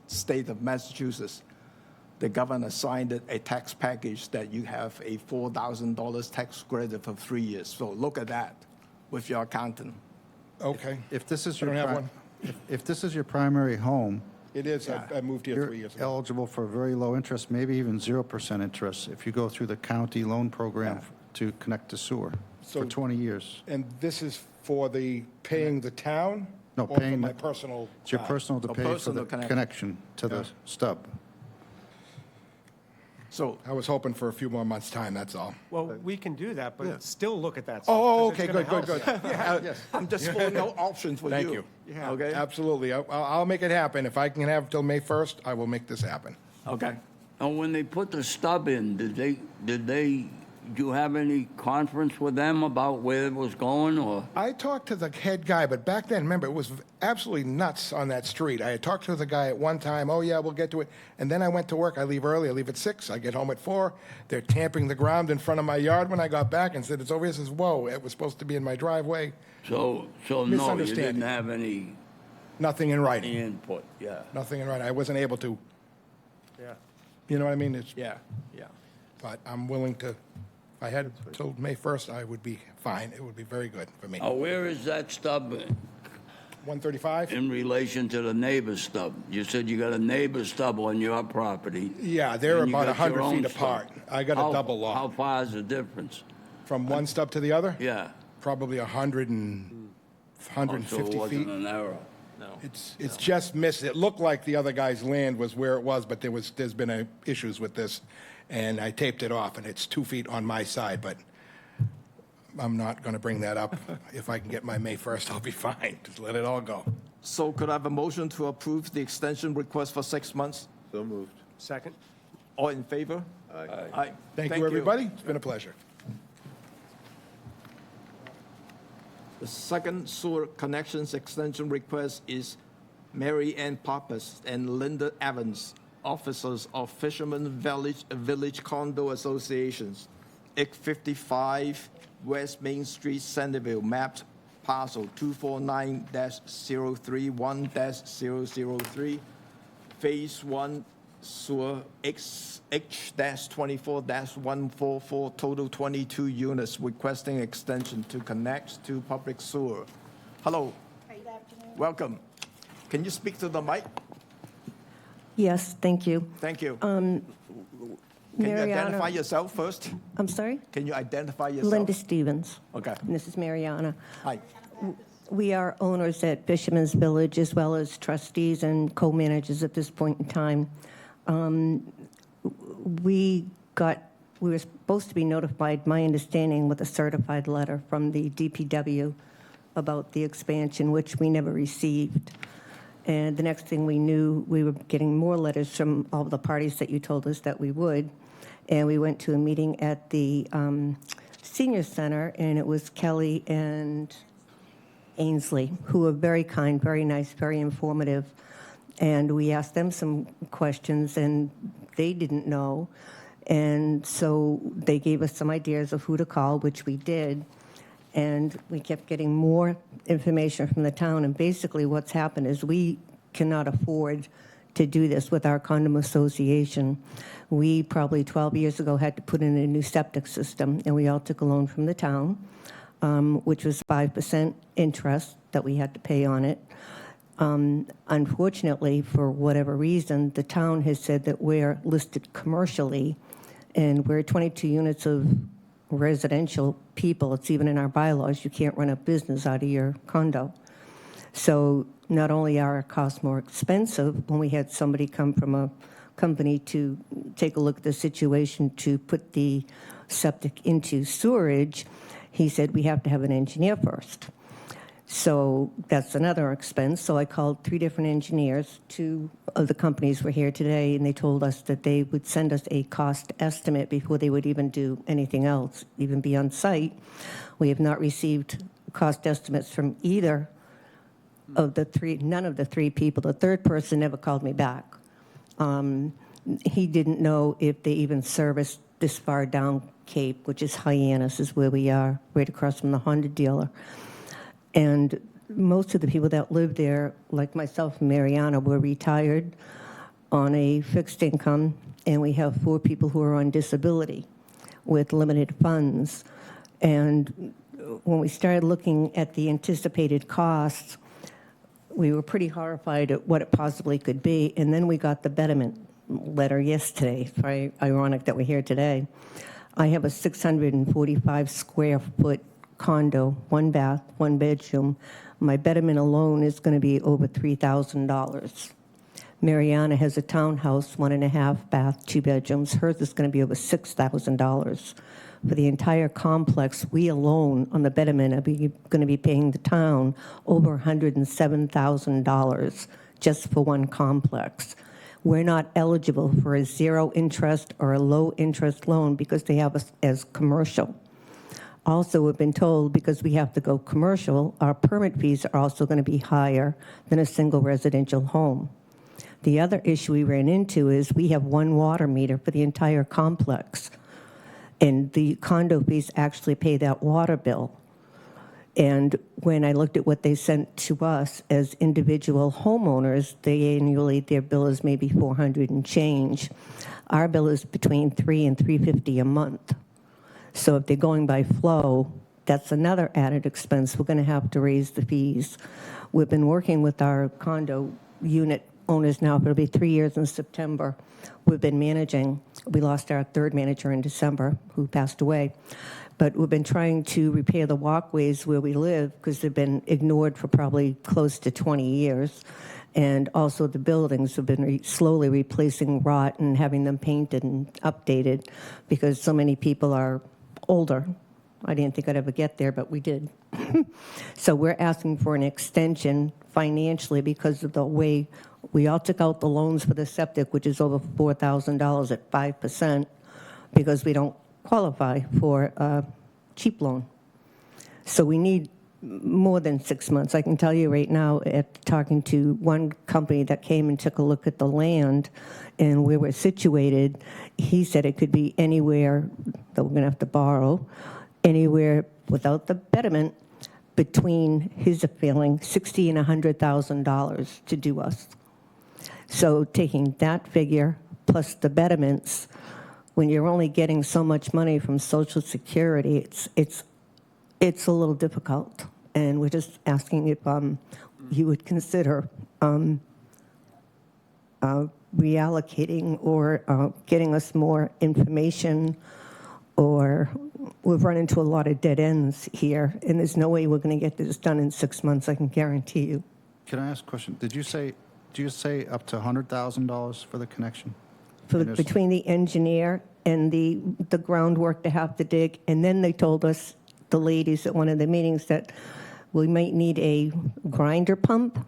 state of Massachusetts. The governor signed a tax package that you have a $4,000 tax credit for 3 years. So look at that with your accountant. Okay, If this is I your, don't have pri- one. if this is your primary home, It is. I moved here 3 you're years ago. eligible for very low interest, maybe even 0% interest, if you go through the county loan program to connect to sewer for So- 20 years. And this is for paying the town? No, or for paying my the- personal? It's your side? personal to A pay for personal the connection. connection to the stub. So I was hoping for a few more months' time, that's all. Well, we can do that, but still look at that. Oh, stuff, 'cause okay, it's gonna good, help. good. I'm just throwing out options for you. Thank you. Yeah. Okay? Absolutely. I'll make it happen. If I can have till May 1st, I will make this happen. Okay. And when they put the stub in, do you have any conference with them about where it was going, or? I talked to the head guy, but back then, remember, it was absolutely nuts on that street. I had talked to the guy at one time, oh, yeah, we'll get to it. And then I went to work. I leave early. I leave at 6. I get home at 4. They're tamping the ground in front of my yard when I got back and said, it's over here. I says, whoa, it was supposed to be in my driveway. So no, you Misunderstanding. didn't have any Nothing in writing. input, yeah. Nothing in writing. I wasn't able to, Yeah. you know what I mean? Yeah, yeah. But I'm willing to, if I had till May 1st, I would be fine. It would be very good for me. Where is that stub 135? in relation to the neighbor's stub? You said you got a neighbor's stub on your property. Yeah, they're and you about got your 100 own feet stub. apart. I got a double How lot. far is the difference? From one stub to the other? Yeah. Probably 100 and, So 150 it feet. wasn't an error. It's just missed. It looked like the other guy's land was where it was, but there's been issues with this, and I taped it off, and it's 2 feet on my side, but I'm not going to bring that up. If I can get my May 1st, I'll be fine. Just let it all go. So could I have a motion to approve the extension request for 6 months? So moved. Second? All in favor? Aye. Thank you, everybody. It's been a pleasure. The second sewer connections extension request is Marianne Pappas and Linda Evans, officers of Fisherman Village Condo Associations, IC 55 West Main Street, Centerville, mapped parcel 249-031-003, phase 1 sewer H-24-144, total 22 units, requesting extension to connect to public sewer. Hello. Good afternoon. Welcome. Can you speak to the mic? Yes, thank you. Thank you. Can you identify Mariana, yourself first? I'm sorry? Can you identify yourself? Linda Stevens. Okay. And this is Mariana. Hi. We are owners at Fisherman's Village as well as trustees and co-managers at this point in time. We were supposed to be notified, my understanding, with a certified letter from the DPW about the expansion, which we never received. And the next thing we knew, we were getting more letters from all the parties that you told us that we would. And we went to a meeting at the senior center, and it was Kelly and Ainsley, who were very kind, very nice, very informative. And we asked them some questions, and they didn't know. And so they gave us some ideas of who to call, which we did. And we kept getting more information from the town. And basically what's happened is we cannot afford to do this with our condom association. We probably 12 years ago had to put in a new septic system, and we all took a loan from the town, which was 5% interest that we had to pay on it. Unfortunately, for whatever reason, the town has said that we're listed commercially, and we're 22 units of residential people. It's even in our bylaws. You can't run a business out of your condo. So not only are our costs more expensive, when we had somebody come from a company to take a look at the situation to put the septic into sewerage, he said we have to have an engineer first. So that's another expense. So I called 3 different engineers. 2 of the companies were here today, and they told us that they would send us a cost estimate before they would even do anything else, even be on site. We have not received cost estimates from either of the 3, none of the 3 people. The third person never called me back. He didn't know if they even serviced this far down Cape, which is Hyannis, is where we are, right across from the Honda dealer. And most of the people that live there, like myself and Mariana, were retired on a fixed income, and we have 4 people who are on disability with limited funds. And when we started looking at the anticipated costs, we were pretty horrified at what it possibly could be. And then we got the betterment letter yesterday. It's very ironic that we're here today. I have a 645 square foot condo, 1 bath, 1 bedroom. My betterment alone is going to be over $3,000. Mariana has a townhouse, 1.5 bath, 2 bedrooms. Hers is going to be over $6,000. For the entire complex, we alone on the betterment are going to be paying the town over $107,000 just for 1 complex. We're not eligible for a 0 interest or a low interest loan because they have us as commercial. Also, we've been told because we have to go commercial, our permit fees are also going to be higher than a single residential home. The other issue we ran into is we have 1 water meter for the entire complex, and the condo fees actually pay that water bill. And when I looked at what they sent to us as individual homeowners, they annually, their bill is maybe $400 and change. Our bill is between $300 and $350 a month. So if they're going by flow, that's another added expense. We're going to have to raise the fees. We've been working with our condo unit owners now for it'll be 3 years in September. We've been managing. We lost our 3rd manager in December, who passed away. But we've been trying to repair the walkways where we live because they've been ignored for probably close to 20 years. And also the buildings have been slowly replacing rot and having them painted and updated because so many people are older. I didn't think I'd ever get there, but we did. So we're asking for an extension financially because of the way we all took out the loans for the septic, which is over $4,000 at 5%, because we don't qualify for a cheap loan. So we need more than 6 months. I can tell you right now, at talking to one company that came and took a look at the land and where we're situated, he said it could be anywhere that we're going to have to borrow, anywhere without the betterment between his feeling $60,000 and $100,000 to do us. So taking that figure plus the betterments, when you're only getting so much money from Social Security, it's a little difficult. And we're just asking if you would consider reallocating or getting us more information, or we've run into a lot of dead ends here, and there's no way we're going to get this done in 6 months, I can guarantee you. Can I ask a question? Do you say up to $100,000 for the connection? Between the engineer and the groundwork to have to dig, and then they told us, the ladies at one of the meetings, that we might need a grinder pump.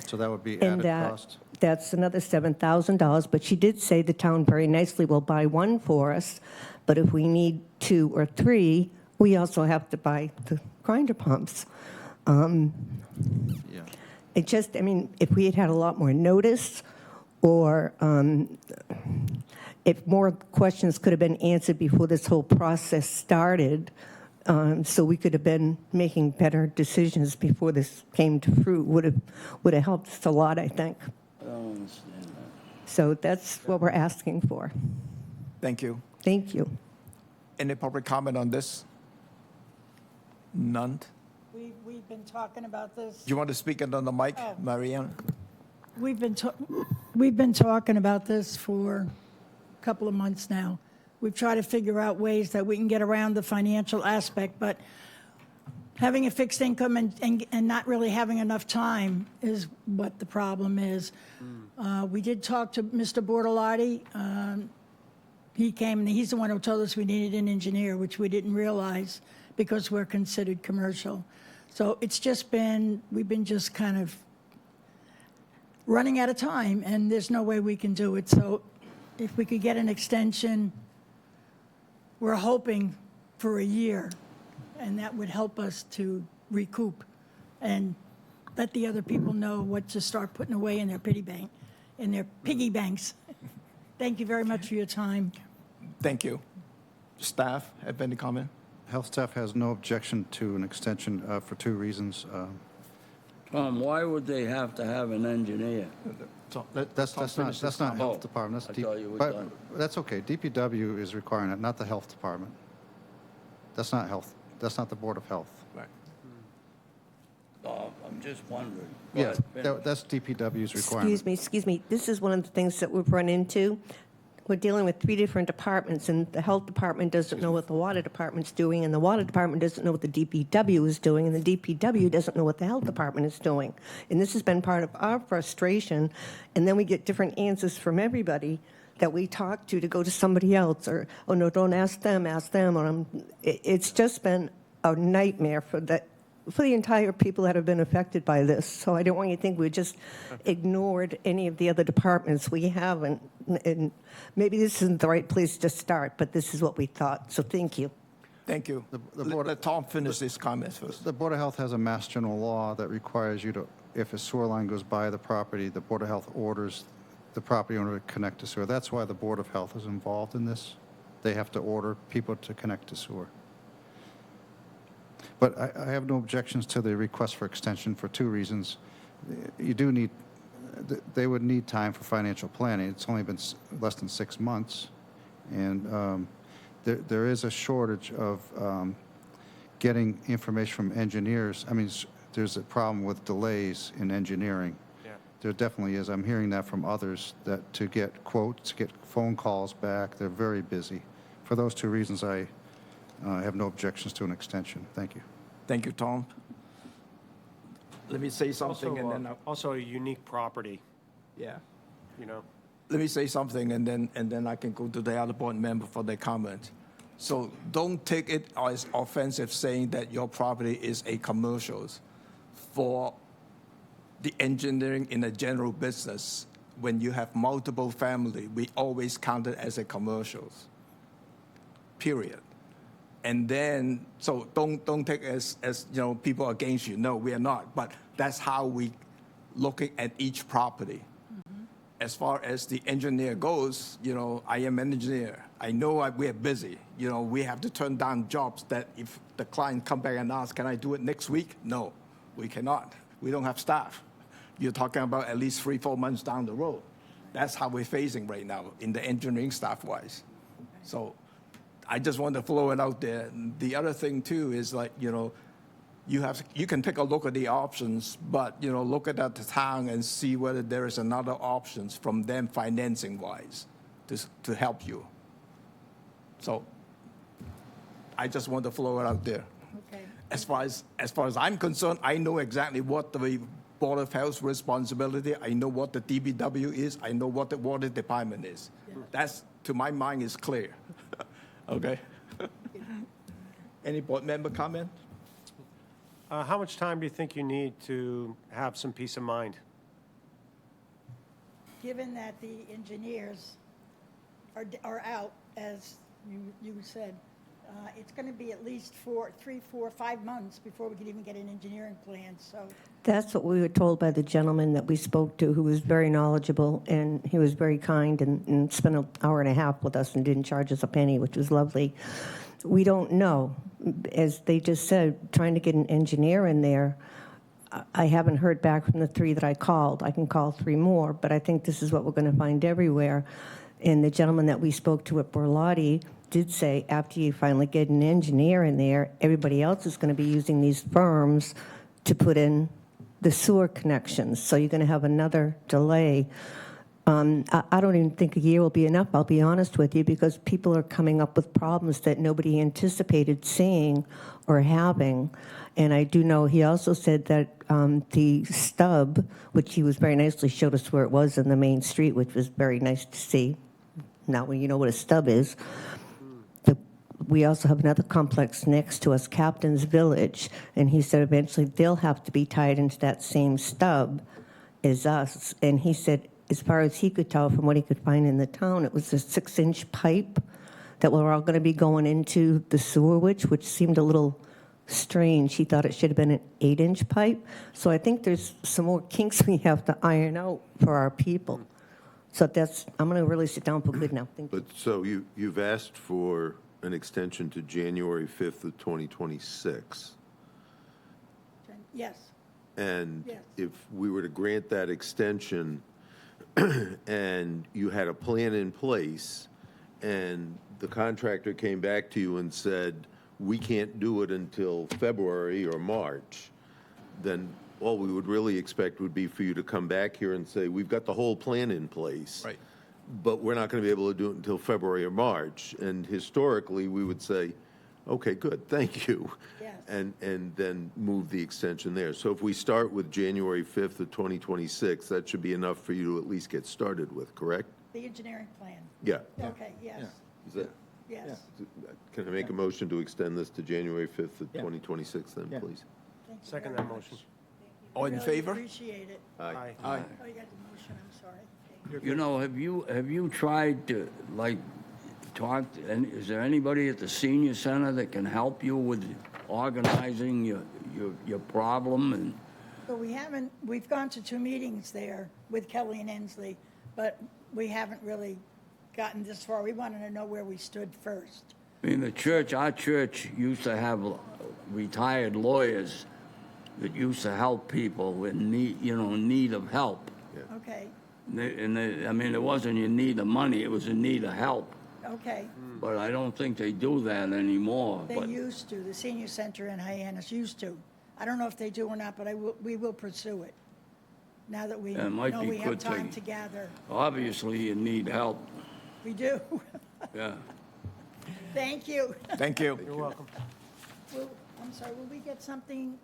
So that would be And added cost? that's another $7,000, but she did say the town very nicely will buy one for us, but if we need 2 or 3, we also have to buy the grinder pumps. Yeah. It just, I mean, if we had had a lot more notice, or if more questions could have been answered before this whole process started, so we could have been making better decisions before this came to fruit, would have helped us a lot, I think. I don't understand that. So that's what we're asking for. Thank you. Thank you. Any public comment on this? None? We've been talking about this. Do you want to speak it on the mic, Oh. Marianne? We've been talking about this for a couple of months now. We've tried to figure out ways that we can get around the financial aspect, but having a fixed income and not really having enough time is what the problem is. We did talk to Mr. Bortolotti. He came, and he's the one who told us we needed an engineer, which we didn't realize because we're considered commercial. So it's just been, we've been just kind of running out of time, and there's no way we can do it. So if we could get an extension, we're hoping for a year, and that would help us to recoup and let the other people know what to start putting away in their piggy banks. Thank you very much for your time. Thank you. Staff, have any comment? Health staff has no objection to an extension for 2 reasons. Tom, why would they have to have an engineer? That's not health department. I thought you were But done. that's okay. DPW is requiring it, not the health department. That's not health. That's not the Board of Health. Right. Oh, I'm just wondering. Go Yeah, ahead, finish. that's DPW's requirement. Excuse me. This is one of the things that we've run into. We're dealing with 3 different departments, and the health department doesn't know what the water department's doing, and the water department doesn't know what the DPW is doing, and the DPW doesn't know what the health department is doing. And this has been part of our frustration, and then we get different answers from everybody that we talk to go to somebody else, or, oh, no, don't ask them, or it's just been a nightmare for the entire people that have been affected by this. So I don't want you to think we just ignored any of the other departments. We haven't, and maybe this isn't the right place to start, but this is what we thought. So thank you. Thank you. Let Tom finish his comments first. The Board of Health has a Mass General law that requires you to, if a sewer line goes by the property, the Board of Health orders the property owner to connect to sewer. That's why the Board of Health is involved in this. They have to order people to connect to sewer. But I have no objections to the request for extension for 2 reasons. You do need, they would need time for financial planning. It's only been less than 6 months. And there is a shortage of getting information from engineers. I mean, there's a problem with delays in engineering. Yeah. There definitely is. I'm hearing that from others, that to get quotes, to get phone calls back, they're very busy. For those 2 reasons, I have no objections to an extension. Thank you. Thank you, Tom. Let me say something, Also, and then also a unique property, yeah. you know? Let me say something, and then I can go to the other board member for their comment. So don't take it as offensive saying that your property is a commercial. For the engineering in a general business, when you have multiple family, we always count it as a commercial. Period. And then, so don't take it as people against you. No, we are not. But that's how we looking at each property. Mm-hmm. As far as the engineer goes, I am an engineer. I know we're busy. We have to turn down jobs that if the client come back and ask, can I do it next week? No, we cannot. We don't have staff. You're talking about at least 3-4 months down the road. That's how we're facing right now in the engineering staff-wise. So I just want to throw it out there. The other thing too is like, you can take a look at the options, but, look at the town and see whether there is another options from them financing-wise to help you. So I just want to throw it out there. Okay. As far as I'm concerned, I know exactly what the Board of Health's responsibility. I know what the DBW is. I know what the water department is. That's, to my mind, is clear. Okay. Any board member comment? How much time do you think you need to have some peace of mind? Given that the engineers are out, as you said, it's going to be at least 3, 4, 5 months before we can even get an engineering plan, so. That's what we were told by the gentleman that we spoke to, who was very knowledgeable, and he was very kind and spent an hour and a half with us and didn't charge us a penny, which was lovely. We don't know. As they just said, trying to get an engineer in there, I haven't heard back from the 3 that I called. I can call 3 more, but I think this is what we're going to find everywhere. And the gentleman that we spoke to at Borlotti did say, after you finally get an engineer in there, everybody else is going to be using these firms to put in the sewer connections. So you're going to have another delay. I don't even think a year will be enough, I'll be honest with you, because people are coming up with problems that nobody anticipated seeing or having. And I do know he also said that the stub, which he was very nicely showed us where it was in the main street, which was very nice to see. Now when you know what a stub is. We also have another complex next to us, Captain's Village, and he said eventually they'll have to be tied into that same stub as us. And he said, as far as he could tell from what he could find in the town, it was a 6-inch pipe that we're all going to be going into the sewer, which seemed a little strange. He thought it should have been an 8-inch pipe. So I think there's some more kinks we have to iron out for our people. So I'm going to really sit down for good now. Thank you. But so you've asked for an extension to January 5th of 2026. Yes. And Yes. if we were to grant that extension and you had a plan in place and the contractor came back to you and said, we can't do it until February or March, then all we would really expect would be for you to come back here and say, we've got the whole plan in place. Right. But we're not going to be able to do it until February or March. And historically, we would say, okay, good, thank you. Yes. And then move the extension there. So if we start with January 5th of 2026, that should be enough for you to at least get started with, correct? The engineering plan. Yeah. Okay, yes, Is that, yes. can I make a motion to extend this to January 5th of 2026 then, Yeah. please? Thank you Second very that much. motion. All in Really favor? appreciate it. Aye. Aye. Aye. Oh, you got the motion, I'm sorry. You know, have you tried to, like, talk, and is there anybody at the senior center that can help you with organizing your problem? And So we've gone to 2 meetings there with Kelly and Ensley, but we haven't really gotten this far. We wanted to know where we stood first. I mean, our church used to have retired lawyers that used to help people in need of help. Okay, I mean, it wasn't in need of money, it was in need of help. okay. But I don't think they do that anymore. They But used to, the senior center in Hyannis used to. I don't know if they do or not, but we will pursue it. Now that we It might know be we have good to- time to gather. obviously, you need help, We do. yeah. Thank you. Thank you. You're welcome. I'm sorry, will we get something,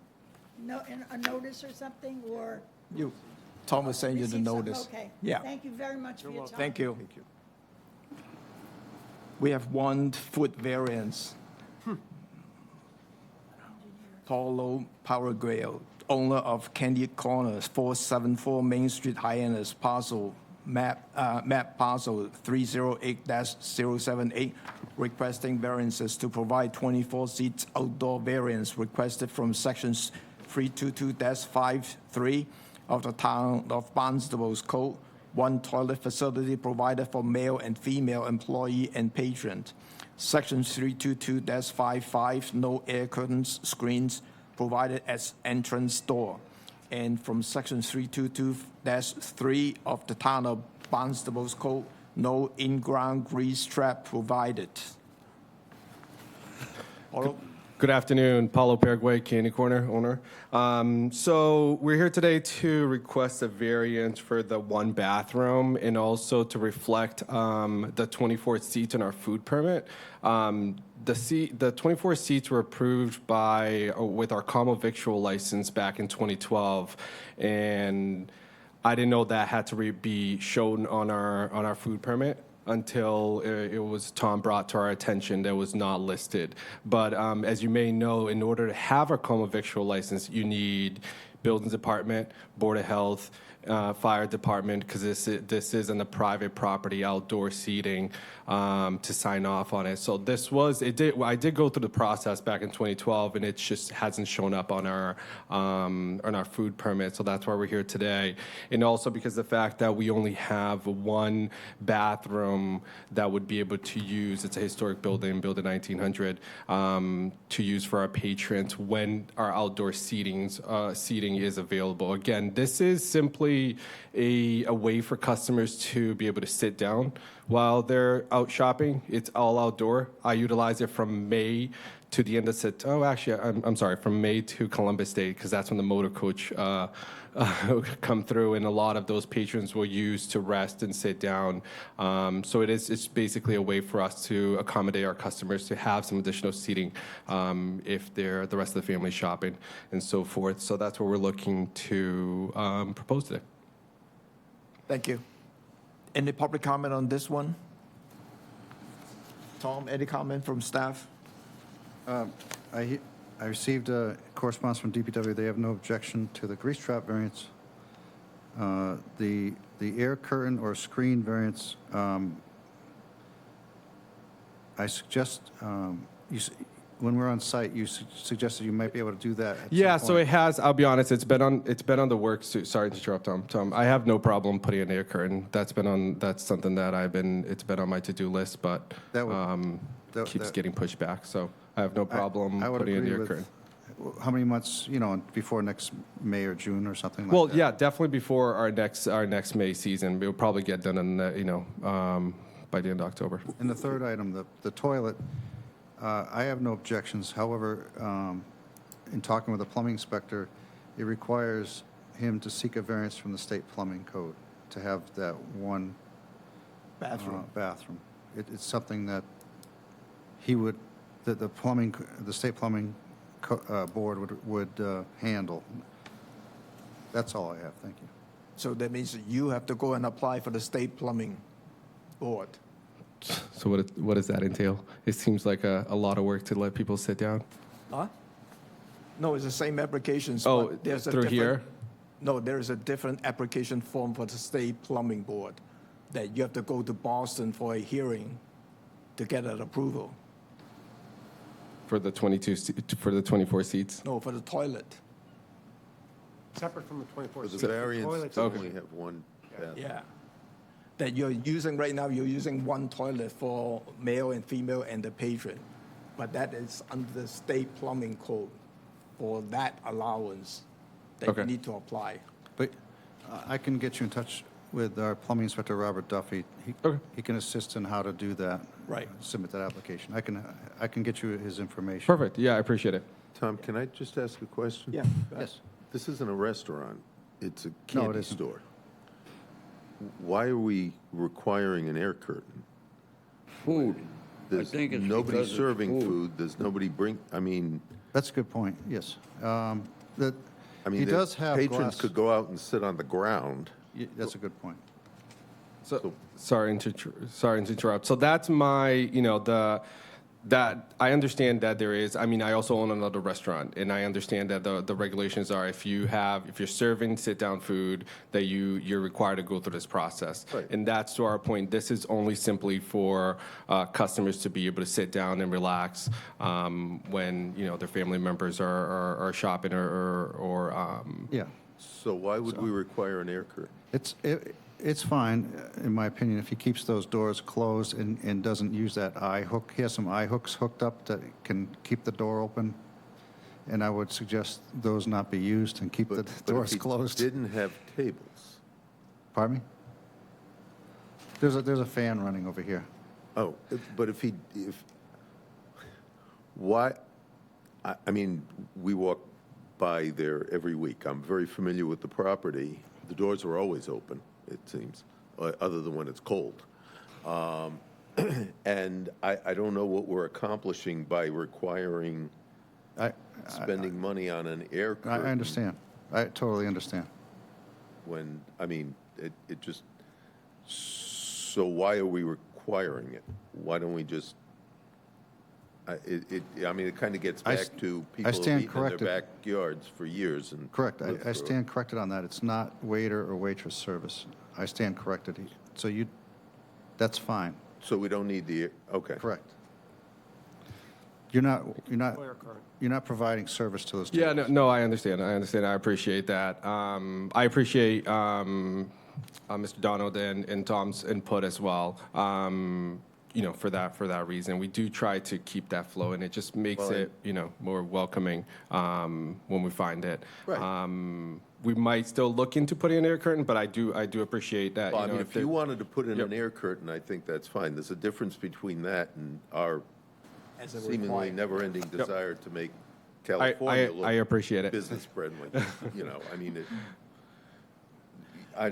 a notice or something, or? Tom was sending you the receive some- notice. Okay. Yeah. Thank you very much for your time. Thank you. We have one food variance. Paulo Paraguay, owner of Kandy Korner, 474 Main Street, Hyannis, Parcel, map Parcel 308-078, requesting variances to provide 24-seat outdoor variance requested from sections 322-53 of the Town of Barnstable's Code, 1 toilet facility provided for male and female employee and patron. Section 322-55, no air curtains, screens provided as entrance door. and from section 322-3 of the Town of Barnstable's Code, no in-ground grease trap provided. Paulo? Good afternoon, Paulo, Paraguay, Candy Corner owner. So we're here today to request a variance for the one bathroom and also to reflect the 24 seats in our food permit. The 24 seats were approved with our common victual license back in 2012, and I didn't know that had to be shown on our food permit until it was Tom brought to our attention that was not listed. But as you may know, in order to have a common victual license, you need buildings department, board of health, fire department, because this is in a private property, outdoor seating, to sign off on it. So I did go through the process back in 2012, and it just hasn't shown up on our food permit. So that's why we're here today, and also because the fact that we only have one bathroom that would be able to use. It's a historic building, built in 1900, to use for our patrons when our outdoor seating is available. Again, this is simply a way for customers to be able to sit down while they're out shopping. It's all outdoor. I utilize it from May to the end of I'm sorry, from May to Columbus Day, because that's when the motor coach come through, and a lot of those patrons will use to rest and sit down. So it's basically a way for us to accommodate our customers to have some additional seating if they're the rest of the family shopping and so forth. So that's what we're looking to propose today. Thank you. Any public comment on this one? Tom, any comment from staff? I received a correspondence from DPW. They have no objection to the grease trap variance. The air curtain or screen variance, I suggest, when we're on site, you suggested you might be able to do that. Yeah, so it has. I'll be honest. It's been on the works. Sorry to interrupt, Tom. I have no problem putting an air curtain. That's something that it's been on my to-do list, but keeps getting pushed back. So I have no problem putting in the air curtain. How many months, before next May or June or something like that? Well, yeah, definitely before our next May season. We'll probably get done in by the end of October. And the third item, the toilet. I have no objections. However, in talking with the plumbing inspector, it requires him to seek a variance from the state plumbing code to have that one bathroom. It's something that the state plumbing board would handle. That's all I have. Thank you. So that means you have to go and apply for the state plumbing board. So what does that entail? It seems like a lot of work to let people sit down. Huh? No, it's the same applications. Oh, but there's a through here? No, there is a different application form for the state plumbing board that you have to go to Boston for a hearing to get an approval. For the 24 seats? No, for the toilet. Separate from the 24 For seats. the variance, Toilets to are- only have one bathroom. Yeah. That you're using right now, you're using one toilet for male and female and the patron. But that is under the state plumbing code for that allowance that you need to apply. But I can get you in touch with our plumbing inspector, Robert Duffy. He can assist in how to do that. Right. Submit that application. I can get you his information. Perfect. Yeah, I appreciate it. Tom, can I just ask a question? Yeah. Yes. This isn't a restaurant. It's a No, it candy isn't. store. Why are we requiring an air curtain? Food. There's think it's nobody because it's serving food. food. There's nobody That's a good point, yes. the He does have patrons glass. could go out and sit on the ground. That's a good point. So sorry to interrupt. So that's my, that I understand that there is. I mean, I also own another restaurant, and I understand that the regulations are if you're serving sit-down food, that you're required to go through this process. Right. And that's to our point. This is only simply for customers to be able to sit down and relax when their family members are shopping or Yeah. So why would we require an air curtain? It's fine, in my opinion, if he keeps those doors closed and doesn't use that eye hook. He has some eye hooks hooked up that can keep the door open. and I would suggest those not be used and keep the doors closed. Didn't have tables. Pardon me? There's a fan running over here. Oh, but why, I mean, we walk by there every week. I'm very familiar with the property. The doors are always open, it seems, other than when it's cold. And I don't know what we're accomplishing by requiring spending money on an air curtain. I understand. I totally understand. When, I mean, it just, so why are we requiring it? Why don't we just, I mean, it kind of gets back to people who've stand eaten in their corrected. backyards for years and. Correct. lived I through stand corrected on that. It's not waiter or waitress service. I stand corrected. So that's fine. it. So we don't need the, okay. Correct. You're not providing service to those Yeah, tables. no, I understand. I appreciate that. I appreciate Mr. Donald and Tom's input as well. For that reason, we do try to keep that flow, and it just makes it more welcoming when we find it. Right. We might still look into putting an air curtain, but I do appreciate that. Well, I mean, if you wanted to put in an air curtain, I think that's fine. There's a difference between that and our seemingly never-ending desire to make California I appreciate it. business friendly. I mean, I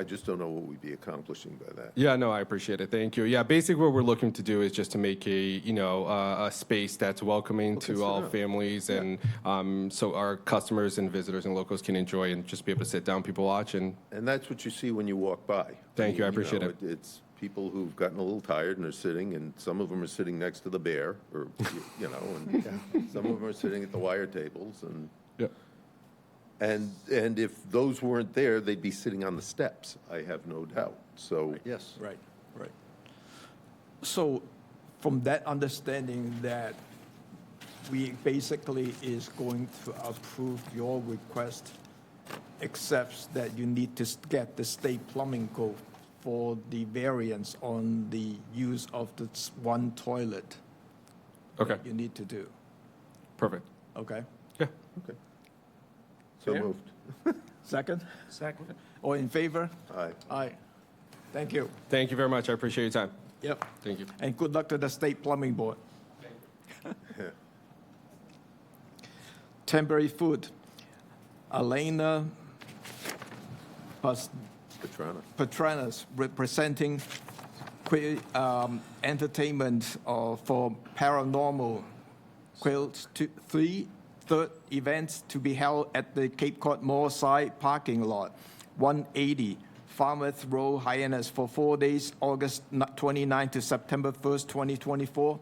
just don't know what we'd be accomplishing by that. Yeah, no, I appreciate it. Thank you. Yeah, basically what we're looking to do is just to make a space that's welcoming to all families, and so our customers and visitors and locals can enjoy and just be able to sit down, people watch, and that's what you see when you walk by. Thank you, I appreciate it. It's people who've gotten a little tired and are sitting, and some of them are sitting next to the bear, or and some of them are sitting at the wire tables, and. Yeah. And if those weren't there, they'd be sitting on the steps, I have no doubt, so. Yes. Right. So from that understanding that we basically is going to approve your request, except that you need to get the state plumbing code for the variance on the use of the one toilet. Okay. You need to do, Perfect. okay? Yeah. Okay. So Fair. moved. Second? Second. All in favor? Aye. Aye. Thank you. Thank you very much. I appreciate your time. Yep. Thank you. And good luck to the state plumbing board. Temporary food. Alina Patrana. Patranas representing entertainment for Paranormal. Quilts 3 third events to be held at the Cape Cod Mall side parking lot, 180 Falmouth Road, Hyannis, for 4 days, August 29 to September 1st, 2024,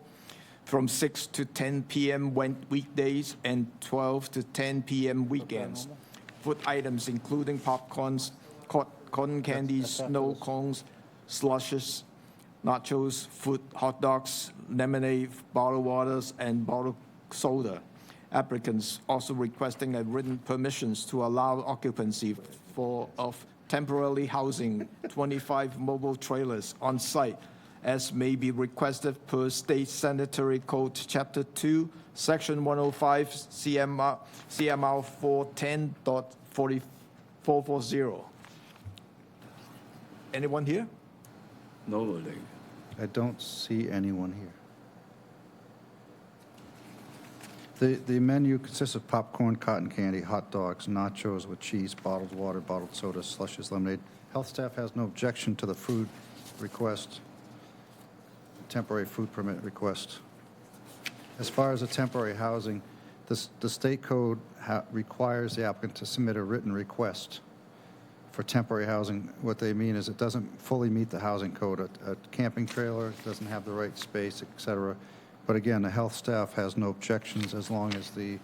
from 6 to 10 p.m. weekdays and 12 to 10 p.m. weekends. Food items including popcorns, cotton candies, snow cones, slushes, nachos, hot dogs, lemonade, bottled waters, and bottled soda. Applicants also requesting a written permissions to allow occupancy of temporarily housing 25 mobile trailers on site, as may be requested per State Sanitary Code Chapter 2, Section 105, CMR 410.440. Anyone here? Nobody. I don't see anyone here. The menu consists of popcorn, cotton candy, hot dogs, nachos with cheese, bottled water, bottled soda, slushes, lemonade. Health staff has no objection to the food request, temporary food permit request. As far as the temporary housing, the state code requires the applicant to submit a written request for temporary housing. What they mean is it doesn't fully meet the housing code. A camping trailer doesn't have the right space, et cetera. But again, the health staff has no objections as long as the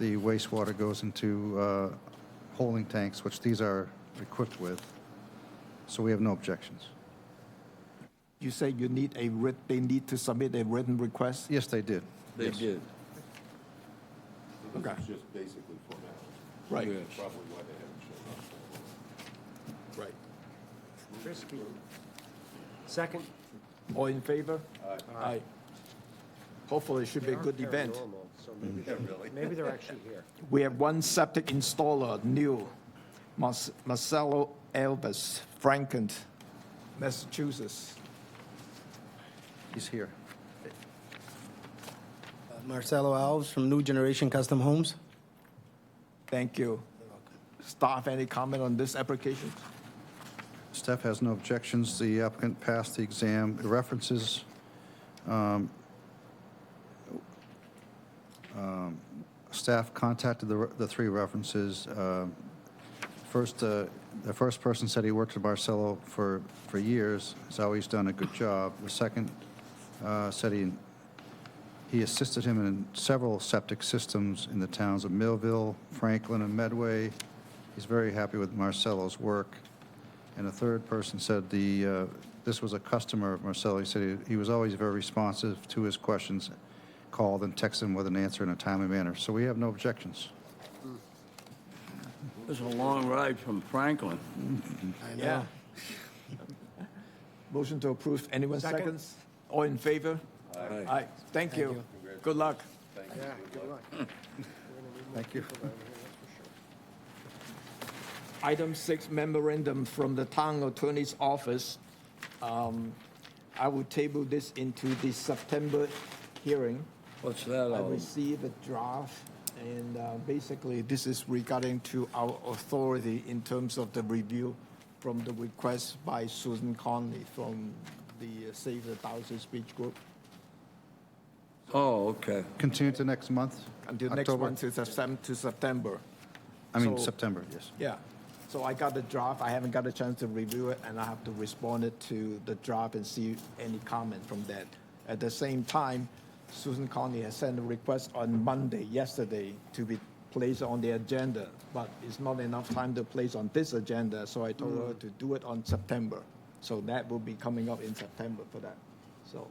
wastewater goes into holding tanks, which these are equipped with. So we have no objections. You say they need to submit a written request? Yes, they did. They did. Okay. This is just basically formality. Right. Yes. Probably why they haven't shown up. Right. Risky. Second. All in favor? Aye. Hopefully, it should be a good event. Paranormal, so maybe they're actually here. We have one septic installer, new, Marcelo Elvis, Franklin, Massachusetts. He's here. Marcelo Alves from New Generation Custom Homes. Thank you. Staff, any comment on this application? Staff has no objections. The applicant passed the exam. The references, staff contacted the three references. The first person said he worked with Marcelo for years. He's always done a good job. The second said he assisted him in several septic systems in the towns of Millville, Franklin, and Medway. He's very happy with Marcelo's work. And a third person said this was a customer of Marcelo. He said he was always very responsive to his questions, called and texted him with an answer in a timely manner. So we have no objections. It was a long ride from Franklin. I know. Yeah. Motion to approve. Anyone seconds? All in favor? Aye. Thank you. Good luck. Yeah, good luck. Thank you. Item 6, memorandum from the town attorney's office. I will table this into the September hearing. What's that I all? received a draft, and basically this is regarding to our authority in terms of the review from the request by Susan Conley from the Save the Thousand Speech Group. Oh, okay. Continue to next month? Until October? next month to September. I mean, So- September, yes. Yeah. So I got the draft. I haven't got a chance to review it, and I have to respond it to the draft and see any comment from that. At the same time, Susan Conley has sent a request on Monday, yesterday, to be placed on the agenda, but it's not enough time to place on this agenda, so I told her to do it on September. So that will be coming up in September for that. So.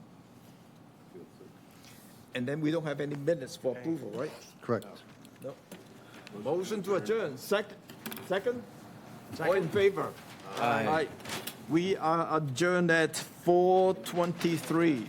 And then we don't have any minutes for approval, right? Correct. No. Motion to adjourn. Second? All in favor? Aye. We are adjourned at 4:23.